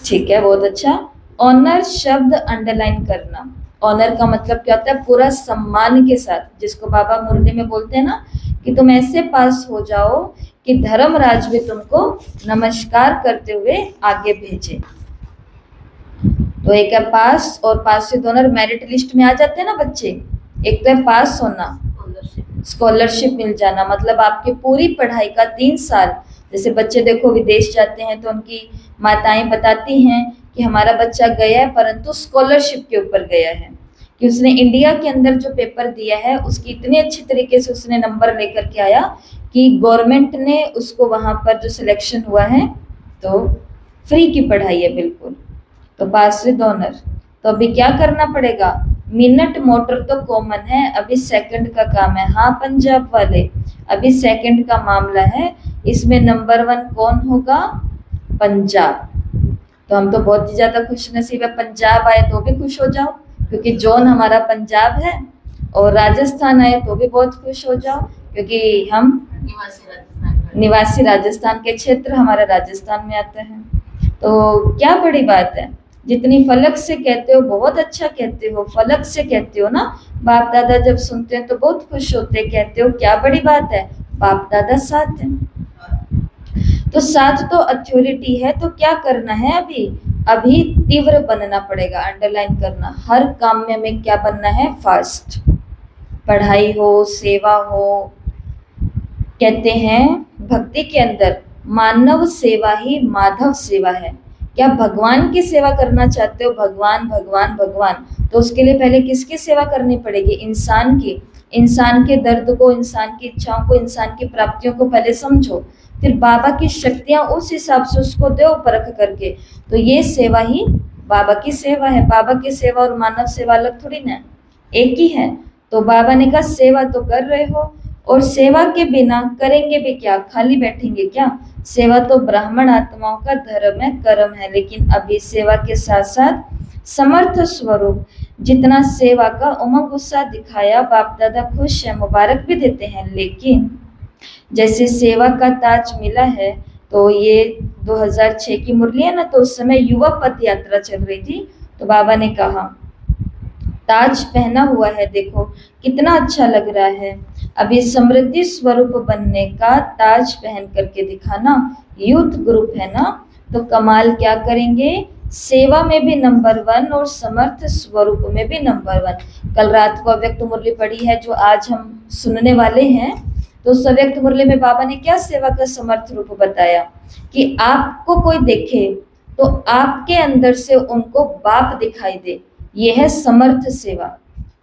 ठीक है, बहुत अच्छा। ऑनर शब्द अंडरलाइन करना, ऑनर का मतलब क्या होता है, पूरा सम्मान के साथ, जिसको बाबा मुरली में बोलते हैं ना कि तुम ऐसे पास हो जाओ कि धर्मराज भी तुमको नमस्कार करते हुए आगे भेजे। तो एक है पास, और पास से दोनों मेरिट लिस्ट में आ जाते हैं ना बच्चे। एक तो है पास होना, स्कॉलरशिप मिल जाना, मतलब आपकी पूरी पढ़ाई का 3 साल, जैसे बच्चे देखो विदेश जाते हैं तो उनकी माताएं बताती हैं कि हमारा बच्चा गया है परंतु स्कॉलरशिप के ऊपर गया है, कि उसने इंडिया के अंदर जो पेपर दिया है उसकी इतने अच्छी तरीके से उसने नंबर लेकर के आया कि गवर्नमेंट ने उसको वहाँ पर जो सिलेक्शन हुआ है तो फ्री की पढ़ाई है बिल्कुल, तो पास विद ऑनर। तो अभी क्या करना पड़ेगा, मिनट मोटर तो कॉमन है, अभी सेकंड का काम है। हाँ पंजाब वाले, अभी सेकंड का मामला है, इसमें नंबर 1 कौन होगा, पंजाब। तो हम तो बहुत ही ज्यादा खुश नसीब है, पंजाब आए तो भी खुश हो जाओ क्योंकि जोन हमारा पंजाब है, और राजस्थान आए तो भी बहुत खुश हो जाओ क्योंकि हम निवासी राजस्थान के क्षेत्र हमारा राजस्थान में आते हैं। तो क्या बड़ी बात है, जितनी फलक से कहते हो बहुत अच्छा कहते हो, फलक से कहते हो ना, बाप दादा जब सुनते हैं तो बहुत खुश होते हैं, कहते हो क्या बड़ी बात है, बाप दादा साथ हैं। तो साथ तो अथॉरिटी है, तो क्या करना है, अभी तीव्र बनना पड़ेगा, अंडरलाइन करना, हर काम में हमें क्या बनना है, फास्ट। पढ़ाई हो, सेवा हो, कहते हैं भक्ति के अंदर मानव सेवा ही माधव सेवा है। क्या भगवान की सेवा करना चाहते हो, भगवान भगवान भगवान, तो उसके लिए पहले किसकी सेवा करनी पड़ेगी, इंसान की। इंसान के दर्द को, इंसान की इच्छाओं को, इंसान की प्राप्तियों को पहले समझो, फिर बाबा की शक्तियां उस हिसाब से उसको दो परख करके। तो ये सेवा ही बाबा की सेवा है। बाबा की सेवा और मानव सेवा अलग थोड़ी ना, एक ही है। तो बाबा ने कहा सेवा तो कर रहे हो, और सेवा के बिना करेंगे भी क्या, खाली बैठेंगे क्या, सेवा तो ब्राह्मण आत्माओं का धर्म है, कर्म है। लेकिन अभी सेवा के साथ साथ समर्थ स्वरूप जितना सेवा का उमंग उत्साह दिखाया, बाप दादा खुश है, मुबारक भी देते हैं। लेकिन जैसे सेवा का ताज मिला है, तो ये 2006 की मुरली है ना, तो उस समय युवा पथ यात्रा चल रही थी, तो बाबा ने कहा ताज पहना हुआ है, देखो कितना अच्छा लग रहा है, अभी समृद्धि स्वरूप बनने का ताज पहन करके दिखाना। यूथ ग्रुप है ना, तो कमाल क्या करेंगे, सेवा में भी नंबर 1 और समर्थ स्वरूप में भी नंबर 1। कल रात को अव्यक्त मुरली पढ़ी है जो आज हम सुनने वाले हैं, तो उस अव्यक्त मुरली में बाबा ने क्या सेवा का समर्थ रूप बताया कि आपको कोई देखे तो आपके अंदर से उनको बाप दिखाई दे, ये है समर्थ सेवा।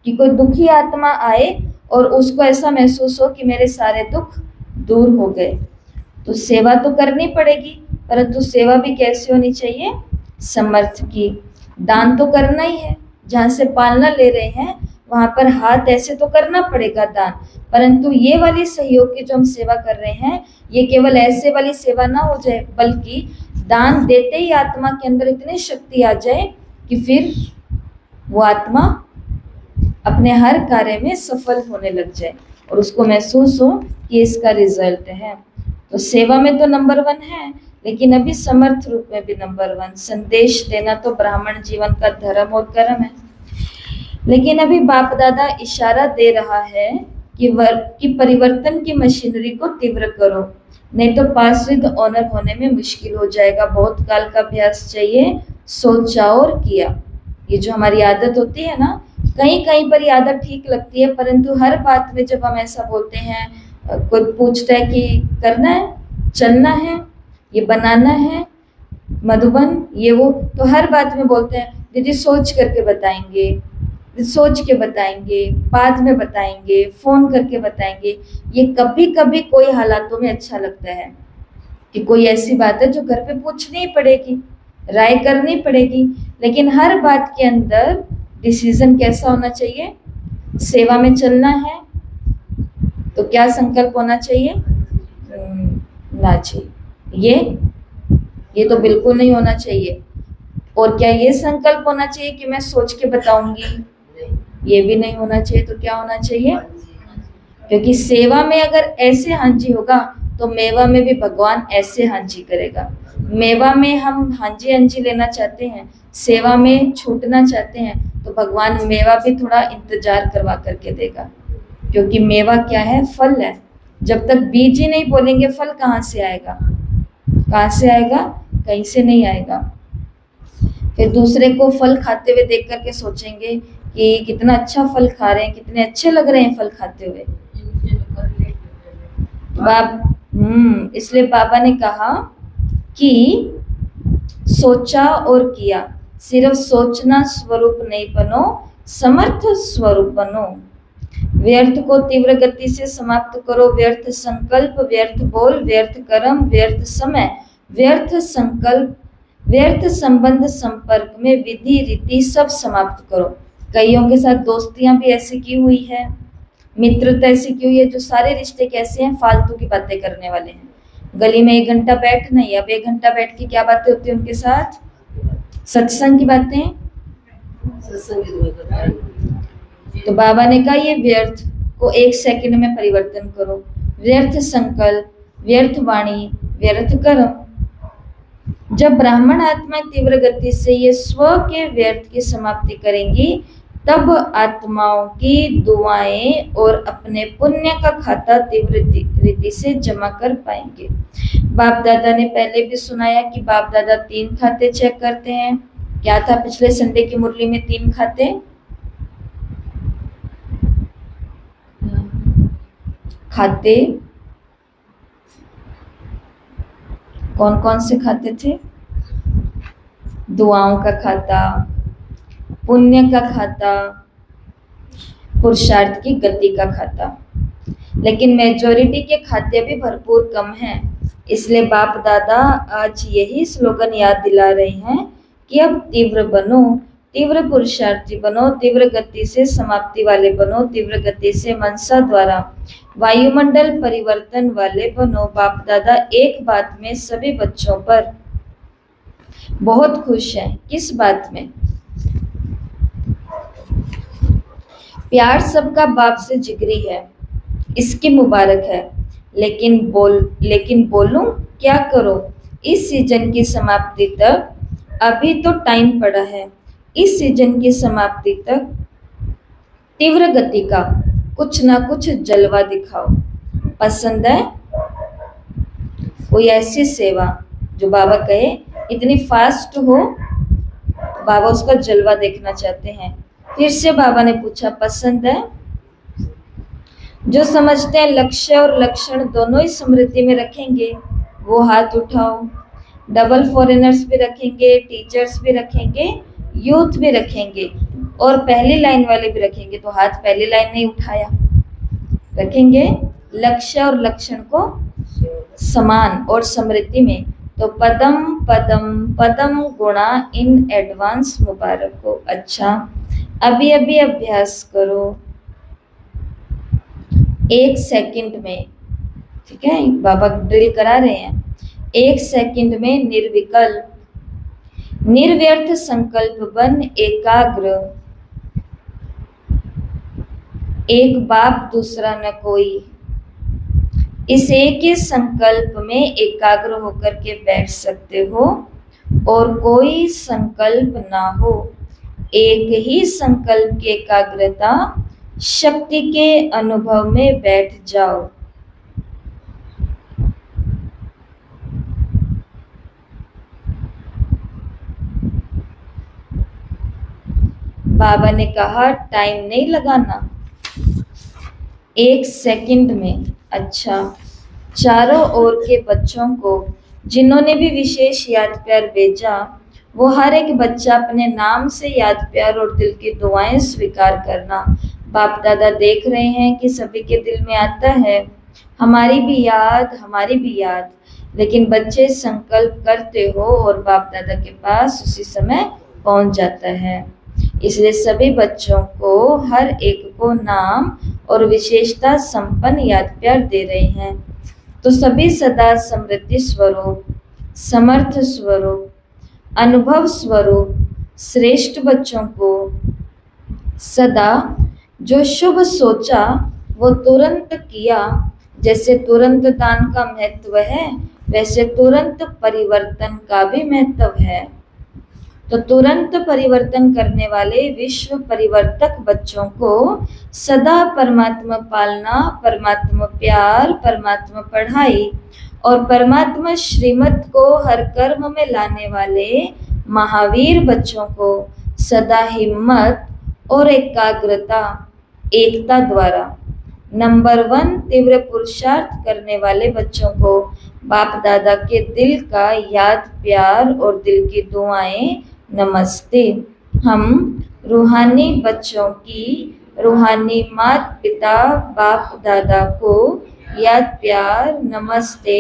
कि कोई दुखी आत्मा आए और उसको ऐसा महसूस हो कि मेरे सारे दुख दूर हो गए, तो सेवा तो करनी पड़ेगी, परंतु सेवा भी कैसे होनी चाहिए, समर्थ की। दान तो करना ही है, जहाँ से पालना ले रहे हैं वहां पर हाथ ऐसे तो करना पड़ेगा दान, परंतु ये वाली सहयोग की जो हम सेवा कर रहे हैं, ये केवल ऐसे वाली सेवा ना हो जाए, बल्कि दान देते ही आत्मा के अंदर इतनी शक्ति आ जाए कि फिर वो आत्मा अपने हर कार्य में सफल होने लग जाए और उसको महसूस हो कि इसका रिजल्ट है। तो सेवा में तो नंबर 1 है, लेकिन अभी समर्थ रूप में भी नंबर 1। संदेश देना तो ब्राह्मण जीवन का धर्म और कर्म है। लेकिन अभी बाप दादा इशारा दे रहा है कि परिवर्तन की मशीनरी को तीव्र करो, नहीं तो पास विद ऑनर होने में मुश्किल हो जाएगा। बहुत काल का अभ्यास चाहिए, सोचा और किया। ये जो हमारी आदत होती है ना, कहीं कहीं पर ये आदत ठीक लगती है, परंतु हर बात में जब हम ऐसा बोलते हैं, कोई पूछता है कि करना है, चलना है, ये बनाना है, मधुबन ये वो, तो हर बात में बोलते हैं दीदी सोच करके बताएंगे, सोच के बताएंगे, बाद में बताएंगे, फोन करके बताएंगे। ये कभी कभी कोई हालातों में अच्छा लगता है, कि कोई ऐसी बात है जो घर पे पूछनी ही पड़ेगी, राय करनी पड़ेगी, लेकिन हर बात के अंदर डिसीजन कैसा होना चाहिए? सेवा में चलना है तो क्या संकल्प होना चाहिए? ना चाहिए, ये तो बिल्कुल नहीं होना चाहिए। और क्या ये संकल्प होना चाहिए कि मैं सोच के बताऊंगी? नहीं, ये भी नहीं होना चाहिए। तो क्या होना चाहिए? हाँ जी, क्योंकि सेवा में अगर ऐसे हाँ जी होगा तो मेवा में भी भगवान ऐसे हाँ जी करेगा। मेवा में हम हाँ जी लेना चाहते हैं, सेवा में छूटना चाहते हैं, तो भगवान मेवा भी थोड़ा इंतजार करवा करके देगा। क्योंकि मेवा क्या है? फल है। जब तक बीज ही नहीं बोलेंगे फल कहाँ से आएगा? कहाँ से आएगा? कहीं से नहीं आएगा। फिर दूसरे को फल खाते हुए देख करके सोचेंगे कि कितना अच्छा फल खा रहे हैं, कितने अच्छे लग रहे हैं फल खाते हुए। इनसे जो कर ले इसलिए बाबा ने कहा कि सोचा और किया, सिर्फ सोचना स्वरूप नहीं बनो, समर्थ स्वरूप बनो। व्यर्थ को तीव्र गति से समाप्त करो, व्यर्थ संकल्प, व्यर्थ बोल, व्यर्थ कर्म, व्यर्थ समय, व्यर्थ संकल्प, व्यर्थ संबंध, संपर्क में विधि रीति सब समाप्त करो। कईयों के साथ दोस्तियां भी ऐसी की हुई है, मित्रता ऐसी की हुई है, जो सारे रिश्ते कैसे हैं? फालतू की बातें करने वाले हैं। गली में 1 घंटा बैठ नहीं, अब 1 घंटा बैठ के क्या बातें होती है उनके साथ? सत्संग की बातें। सत्संग की दुआ करता है। तो बाबा ने कहा ये व्यर्थ को 1 सेकंड में परिवर्तन करो। व्यर्थ संकल्प, व्यर्थ वाणी, व्यर्थ कर्म। जब ब्राह्मण आत्मा तीव्र गति से ये स्व के व्यर्थ की समाप्ति करेंगी, तब आत्माओं की दुआएं और अपने पुण्य का खाता तीव्र रीति से जमा कर पाएंगे। बाप दादा ने पहले भी सुनाया कि बाप दादा 3 खाते चेक करते हैं। क्या था पिछले संडे की मुरली में? 3 खाते। खाते कौन कौन से खाते थे? दुआओं का खाता, पुण्य का खाता, पुरुषार्थ की गति का खाता। लेकिन मेजॉरिटी के खाते भी भरपूर कम हैं। इसलिए बाप दादा आज यही स्लोगन याद दिला रहे हैं कि अब तीव्र बनो, तीव्र पुरुषार्थी बनो, तीव्र गति से समाप्ति वाले बनो, तीव्र गति से मनसा द्वारा वायुमंडल परिवर्तन वाले बनो। बाप दादा एक बात में सभी बच्चों पर बहुत खुश हैं। किस बात में? प्यार सबका बाप से जिगरी है, इसकी मुबारक है। लेकिन बोलूं क्या करो? इस सीजन की समाप्ति तक अभी तो टाइम पड़ा है। इस सीजन की समाप्ति तक तीव्र गति का कुछ ना कुछ जलवा दिखाओ। पसंद है कोई ऐसी सेवा जो बाबा कहे इतनी फास्ट हो, तो बाबा उसका जलवा देखना चाहते हैं। फिर से बाबा ने पूछा, पसंद है? जो समझते हैं लक्ष्य और लक्षण दोनों ही स्मृति में रखेंगे वो हाथ उठाओ। डबल फॉरेनर्स भी रखेंगे, टीचर्स भी रखेंगे, यूथ भी रखेंगे और पहली लाइन वाले भी रखेंगे। तो हाथ पहली लाइन नहीं उठाया, रखेंगे लक्ष्य और लक्षण को समान और स्मृति में। तो पदम पदम पदम गुणा इन एडवांस मुबारक हो। अच्छा, अभी अभी अभ्यास करो 1 सेकंड में। ठीक है, बाबा ड्रिल करा रहे हैं। 1 सेकंड में निर्विकल्प, निर्व्यर्थ संकल्प बन एकाग्र। एक बाप दूसरा न कोई। इस एक ही संकल्प में एकाग्र होकर के बैठ सकते हो और कोई संकल्प ना हो। एक ही संकल्प की एकाग्रता शक्ति के अनुभव में बैठ जाओ। बाबा ने कहा टाइम नहीं लगाना, 1 सेकंड में। अच्छा, चारों ओर के बच्चों को जिन्होंने भी विशेष याद प्यार भेजा, वो हर एक बच्चा अपने नाम से याद प्यार और दिल की दुआएं स्वीकार करना। बाप दादा देख रहे हैं कि सभी के दिल में आता है हमारी भी याद, हमारी भी याद। लेकिन बच्चे संकल्प करते हो और बाप दादा के पास उसी समय पहुंच जाता है। इसलिए सभी बच्चों को हर एक को नाम और विशेषता संपन्न याद प्यार दे रहे हैं। तो सभी सदा समृद्धि स्वरूप, समर्थ स्वरूप, अनुभव स्वरूप श्रेष्ठ बच्चों को सदा जो शुभ सोचा वो तुरंत किया। जैसे तुरंत दान का महत्व है, वैसे तुरंत परिवर्तन का भी महत्व है। तो तुरंत परिवर्तन करने वाले विश्व परिवर्तक बच्चों को सदा परमात्मा पालना, परमात्मा प्यार, परमात्मा पढ़ाई और परमात्मा श्रीमत को हर कर्म में लाने वाले महावीर बच्चों को सदा हिम्मत और एकाग्रता, एकता द्वारा नंबर 1 तीव्र पुरुषार्थ करने वाले बच्चों को बाप दादा के दिल का याद प्यार और दिल की दुआएं नमस्ते। हम रूहानी बच्चों की रूहानी माता पिता बाप दादा को याद प्यार नमस्ते,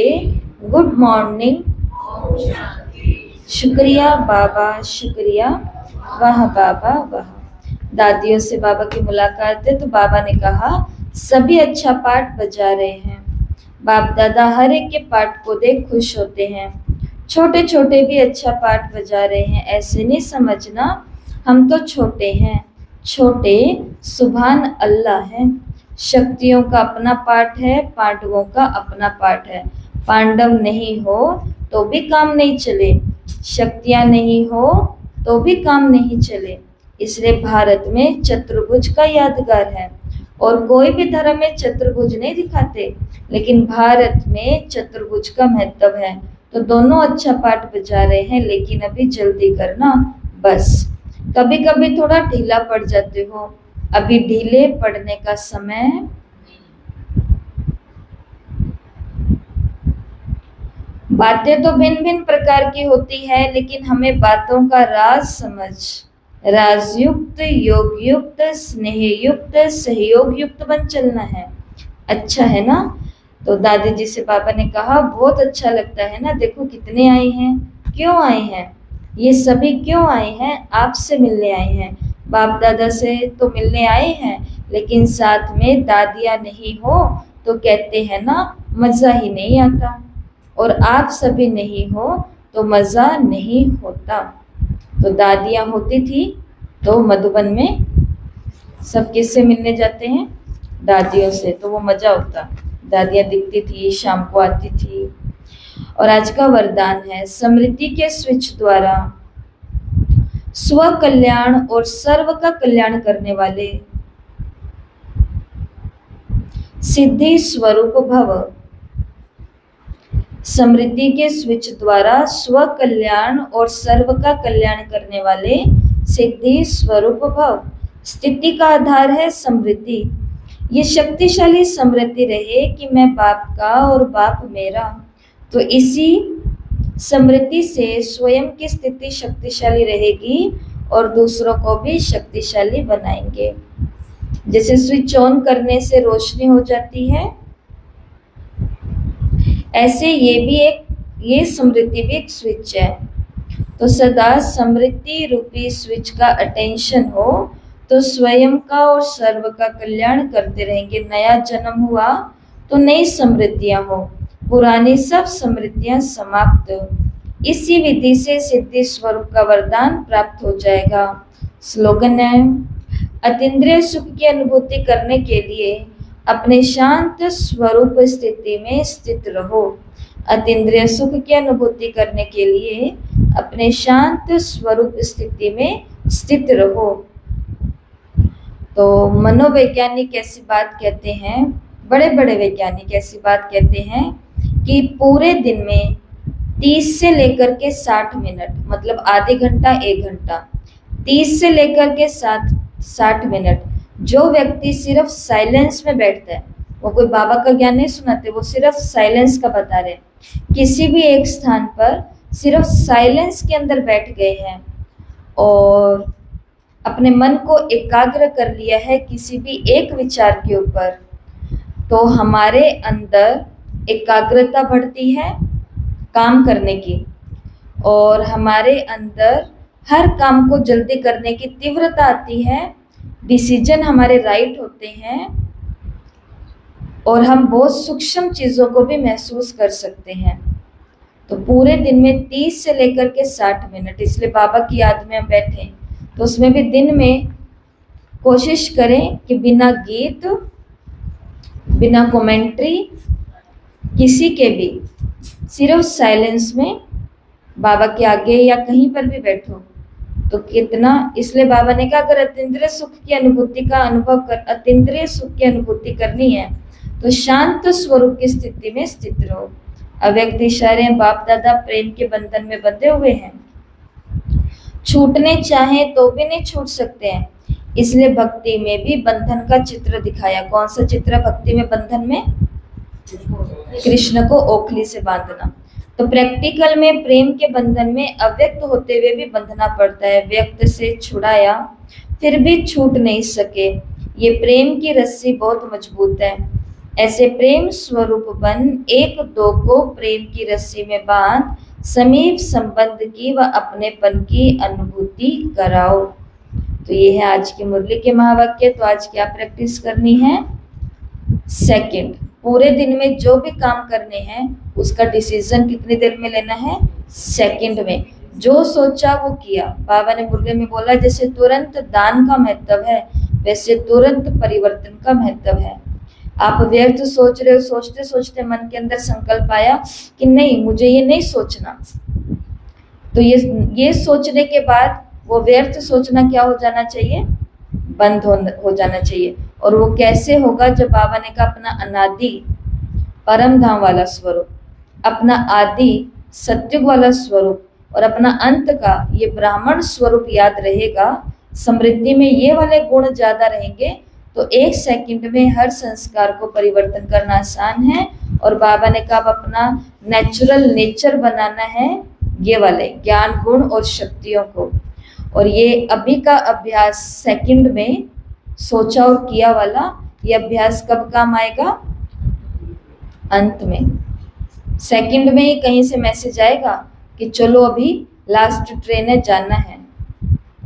गुड मॉर्निंग, शुक्रिया बाबा शुक्रिया, वाह बाबा वाह। दादियों से बाबा की मुलाकात है तो बाबा ने कहा सभी अच्छा पाठ बजा रहे हैं। बाप दादा हर एक के पाठ को देख खुश होते हैं। छोटे छोटे भी अच्छा पाठ बजा रहे हैं, ऐसे नहीं समझना हम तो छोटे हैं। छोटे सुभान अल्लाह है। शक्तियों का अपना पाठ है, पांडवों का अपना पाठ है। पांडव नहीं हो तो भी काम नहीं चले, शक्तियां नहीं हो तो भी काम नहीं चले। इसलिए भारत में चतुर्भुज का यादगार है। और कोई भी धर्म में चतुर्भुज नहीं दिखाते, लेकिन भारत में चतुर्भुज का महत्व है। तो दोनों अच्छा पाठ बजा रहे हैं, लेकिन अभी जल्दी करना बस। कभी कभी थोड़ा ढीला पड़ जाते हो, अभी ढीले पड़ने का समय। बातें तो भिन्न भिन्न प्रकार की होती है, लेकिन हमें बातों का राज समझ, राजयुक्त, योगयुक्त, स्नेहयुक्त, सहयोग युक्त बन चलना है। अच्छा है ना। तो दादी जी से पापा ने कहा बहुत अच्छा लगता है ना, देखो कितने आए हैं। क्यों आए हैं ये सभी, क्यों आए हैं? आपसे मिलने आए हैं। बाप दादा से तो मिलने आए हैं, लेकिन साथ में दादियाँ नहीं हो तो कहते हैं ना मज़ा ही नहीं आता। और आप सभी नहीं हो तो मज़ा नहीं होता। तो दादियाँ होती थी तो मधुबन में सब किससे मिलने जाते हैं? दादियों से, तो वो मज़ा होता। दादियाँ दिखती थी, शाम को आती थी। और आज का वरदान है स्मृति के स्विच द्वारा स्व कल्याण और सर्व का कल्याण करने वाले सिद्धि स्वरूप भव। स्मृति के स्विच द्वारा स्व कल्याण और सर्व का कल्याण करने वाले सिद्धि स्वरूप भव। स्थिति का आधार है स्मृति। ये शक्तिशाली स्मृति रहे कि मैं बाप का और बाप मेरा। तो इसी स्मृति से स्वयं की स्थिति शक्तिशाली रहेगी और दूसरों को भी शक्तिशाली बनाएंगे। जैसे स्विच ऑन करने से रोशनी हो जाती है, ऐसे ये स्मृति भी एक स्विच है। तो सदा स्मृति रूपी स्विच का अटेंशन हो तो स्वयं का और सर्व का कल्याण करते रहेंगे। नया जन्म हुआ तो नई समृद्धियां हो, पुरानी सब समृद्धियां समाप्त। इसी विधि से सिद्धि स्वरूप का वरदान प्राप्त हो जाएगा। स्लोगन है अतीन्द्रिय सुख की अनुभूति करने के लिए अपने शांत स्वरूप स्थिति में स्थित रहो। अतीन्द्रिय सुख की अनुभूति करने के लिए अपने शांत स्वरूप स्थिति में स्थित रहो। तो मनोवैज्ञानिक ऐसी बात कहते हैं, बड़े बड़े वैज्ञानिक ऐसी बात कहते हैं कि पूरे दिन में 30 से लेकर के 60 मिनट, मतलब आधे घंटा 1 घंटा, 30 से लेकर के 60 मिनट जो व्यक्ति सिर्फ साइलेंस में बैठता है, वो कोई बाबा का ज्ञान नहीं सुनाते, वो सिर्फ साइलेंस का बता रहे हैं। किसी भी एक स्थान पर सिर्फ साइलेंस के अंदर बैठ गए हैं और अपने मन को एकाग्र कर लिया है किसी भी एक विचार के ऊपर, तो हमारे अंदर एकाग्रता बढ़ती है काम करने की, और हमारे अंदर हर काम को जल्दी करने की तीव्रता आती है, डिसीजन हमारे राइट होते हैं, और हम बहुत सूक्ष्म चीज़ों को भी महसूस कर सकते हैं। तो पूरे दिन में 30 से लेकर के 60 मिनट, इसलिए बाबा की याद में हम बैठे, तो उसमें भी दिन में कोशिश करें कि बिना गीत, बिना कमेंट्री, किसी के भी, सिर्फ साइलेंस में बाबा के आगे या कहीं पर भी बैठो तो कितना, इसलिए बाबा ने कहा अगर अतीन्द्रिय सुख की अनुभूति का अनुभव कर, अतीन्द्रिय सुख की अनुभूति करनी है तो शांत स्वरूप की स्थिति में स्थित रहो। अव्यक्त इशारे बाप दादा प्रेम के बंधन में बंधे हुए हैं, छूटने चाहें तो भी नहीं छूट सकते हैं, इसलिए भक्ति में भी बंधन का चित्र दिखाया। कौन सा चित्र भक्ति में बंधन में? कृष्ण को ओखली से बांधना। तो प्रैक्टिकल में प्रेम के बंधन में अव्यक्त होते हुए भी बंधना पड़ता है। व्यक्त से छुड़ाया फिर भी छूट नहीं सके, ये प्रेम की रस्सी बहुत मजबूत है। ऐसे प्रेम स्वरूप बन एक दो को प्रेम की रस्सी में बांध समीप संबंध की व अपनेपन की अनुभूति कराओ। तो ये है आज की मुरली के महावाक्य। तो आज क्या प्रैक्टिस करनी है? सेकंड, पूरे दिन में जो भी काम करने हैं उसका डिसीजन कितनी देर में लेना है? सेकंड में। जो सोचा वो किया। बाबा ने मुरली में बोला जैसे तुरंत दान का महत्व है वैसे तुरंत परिवर्तन का महत्व है। आप व्यर्थ सोच रहे हो, सोचते सोचते मन के अंदर संकल्प आया कि नहीं मुझे ये नहीं सोचना, तो ये सोचने के बाद वो व्यर्थ सोचना क्या हो जाना चाहिए? बंद हो जाना चाहिए। और वो कैसे होगा? जब बाबा ने कहा अपना अनादि परम धाम वाला स्वरूप, अपना आदि सत्युग वाला स्वरूप और अपना अंत का ये ब्राह्मण स्वरूप याद रहेगा, समृद्धि में ये वाले गुण ज्यादा रहेंगे, तो 1 सेकंड में हर संस्कार को परिवर्तन करना आसान है। और बाबा ने कहा अपना नेचुरल नेचर बनाना है ये वाले ज्ञान गुण और शक्तियों को। और ये अभी का अभ्यास सेकंड में सोचा और किया वाला, ये अभ्यास कब काम आएगा? अंत में। सेकंड में ही कहीं से मैसेज आएगा कि चलो अभी लास्ट ट्रेन है, जाना है,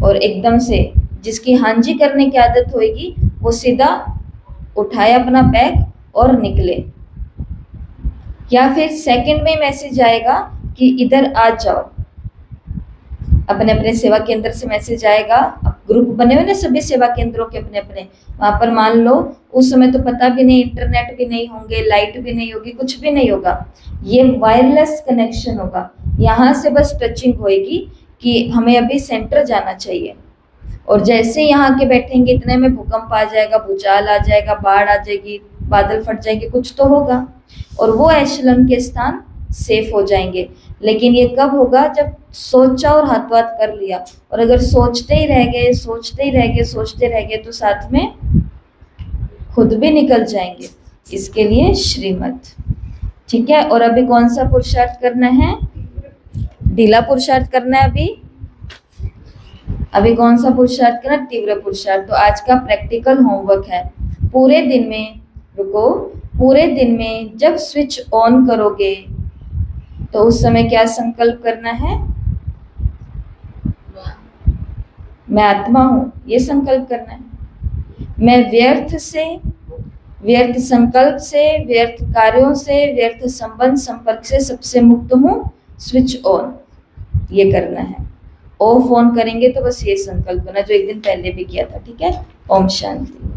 और एकदम से जिसकी हांजी करने की आदत होगी वो सीधा उठाए अपना बैग और निकले। या फिर सेकंड में मैसेज आएगा कि इधर आ जाओ, अपने अपने सेवा केंद्र से मैसेज आएगा। अब ग्रुप बने हुए ना सभी सेवा केंद्रों के अपने अपने, वहां पर मान लो उस समय तो पता भी नहीं, इंटरनेट भी नहीं होंगे, लाइट भी नहीं होगी, कुछ भी नहीं होगा, ये वायरलेस कनेक्शन होगा। यहाँ से बस टचिंग होएगी कि हमें अभी सेंटर जाना चाहिए, और जैसे यहाँ के बैठेंगे इतने में भूकंप आ जाएगा, भूचाल आ जाएगा, बाढ़ आ जाएगी, बादल फट जाएंगे, कुछ तो होगा, और वो एशेलन के स्थान सेफ हो जाएंगे। लेकिन ये कब होगा? जब सोचा और हाथ बात कर लिया। और अगर सोचते ही रह गए, सोचते ही रह गए, सोचते रह गए तो साथ में खुद भी निकल जाएंगे। इसके लिए श्रीमत, ठीक है। और अभी कौन सा पुरुषार्थ करना है? ढीला पुरुषार्थ करना है। अभी कौन सा पुरुषार्थ करना? तीव्र पुरुषार्थ। तो आज का प्रैक्टिकल होमवर्क है, पूरे दिन में रुको, पूरे दिन में जब स्विच ऑन करोगे तो उस समय क्या संकल्प करना है? मैं आत्मा हूं, ये संकल्प करना है। मैं व्यर्थ से, व्यर्थ संकल्प से, व्यर्थ कार्यों से, व्यर्थ संबंध संपर्क से सबसे मुक्त हूं, स्विच ऑन, ये करना है। ऑफ ऑन करेंगे तो बस ये संकल्प करना जो एक दिन पहले भी किया था, ठीक है। ओम शांति।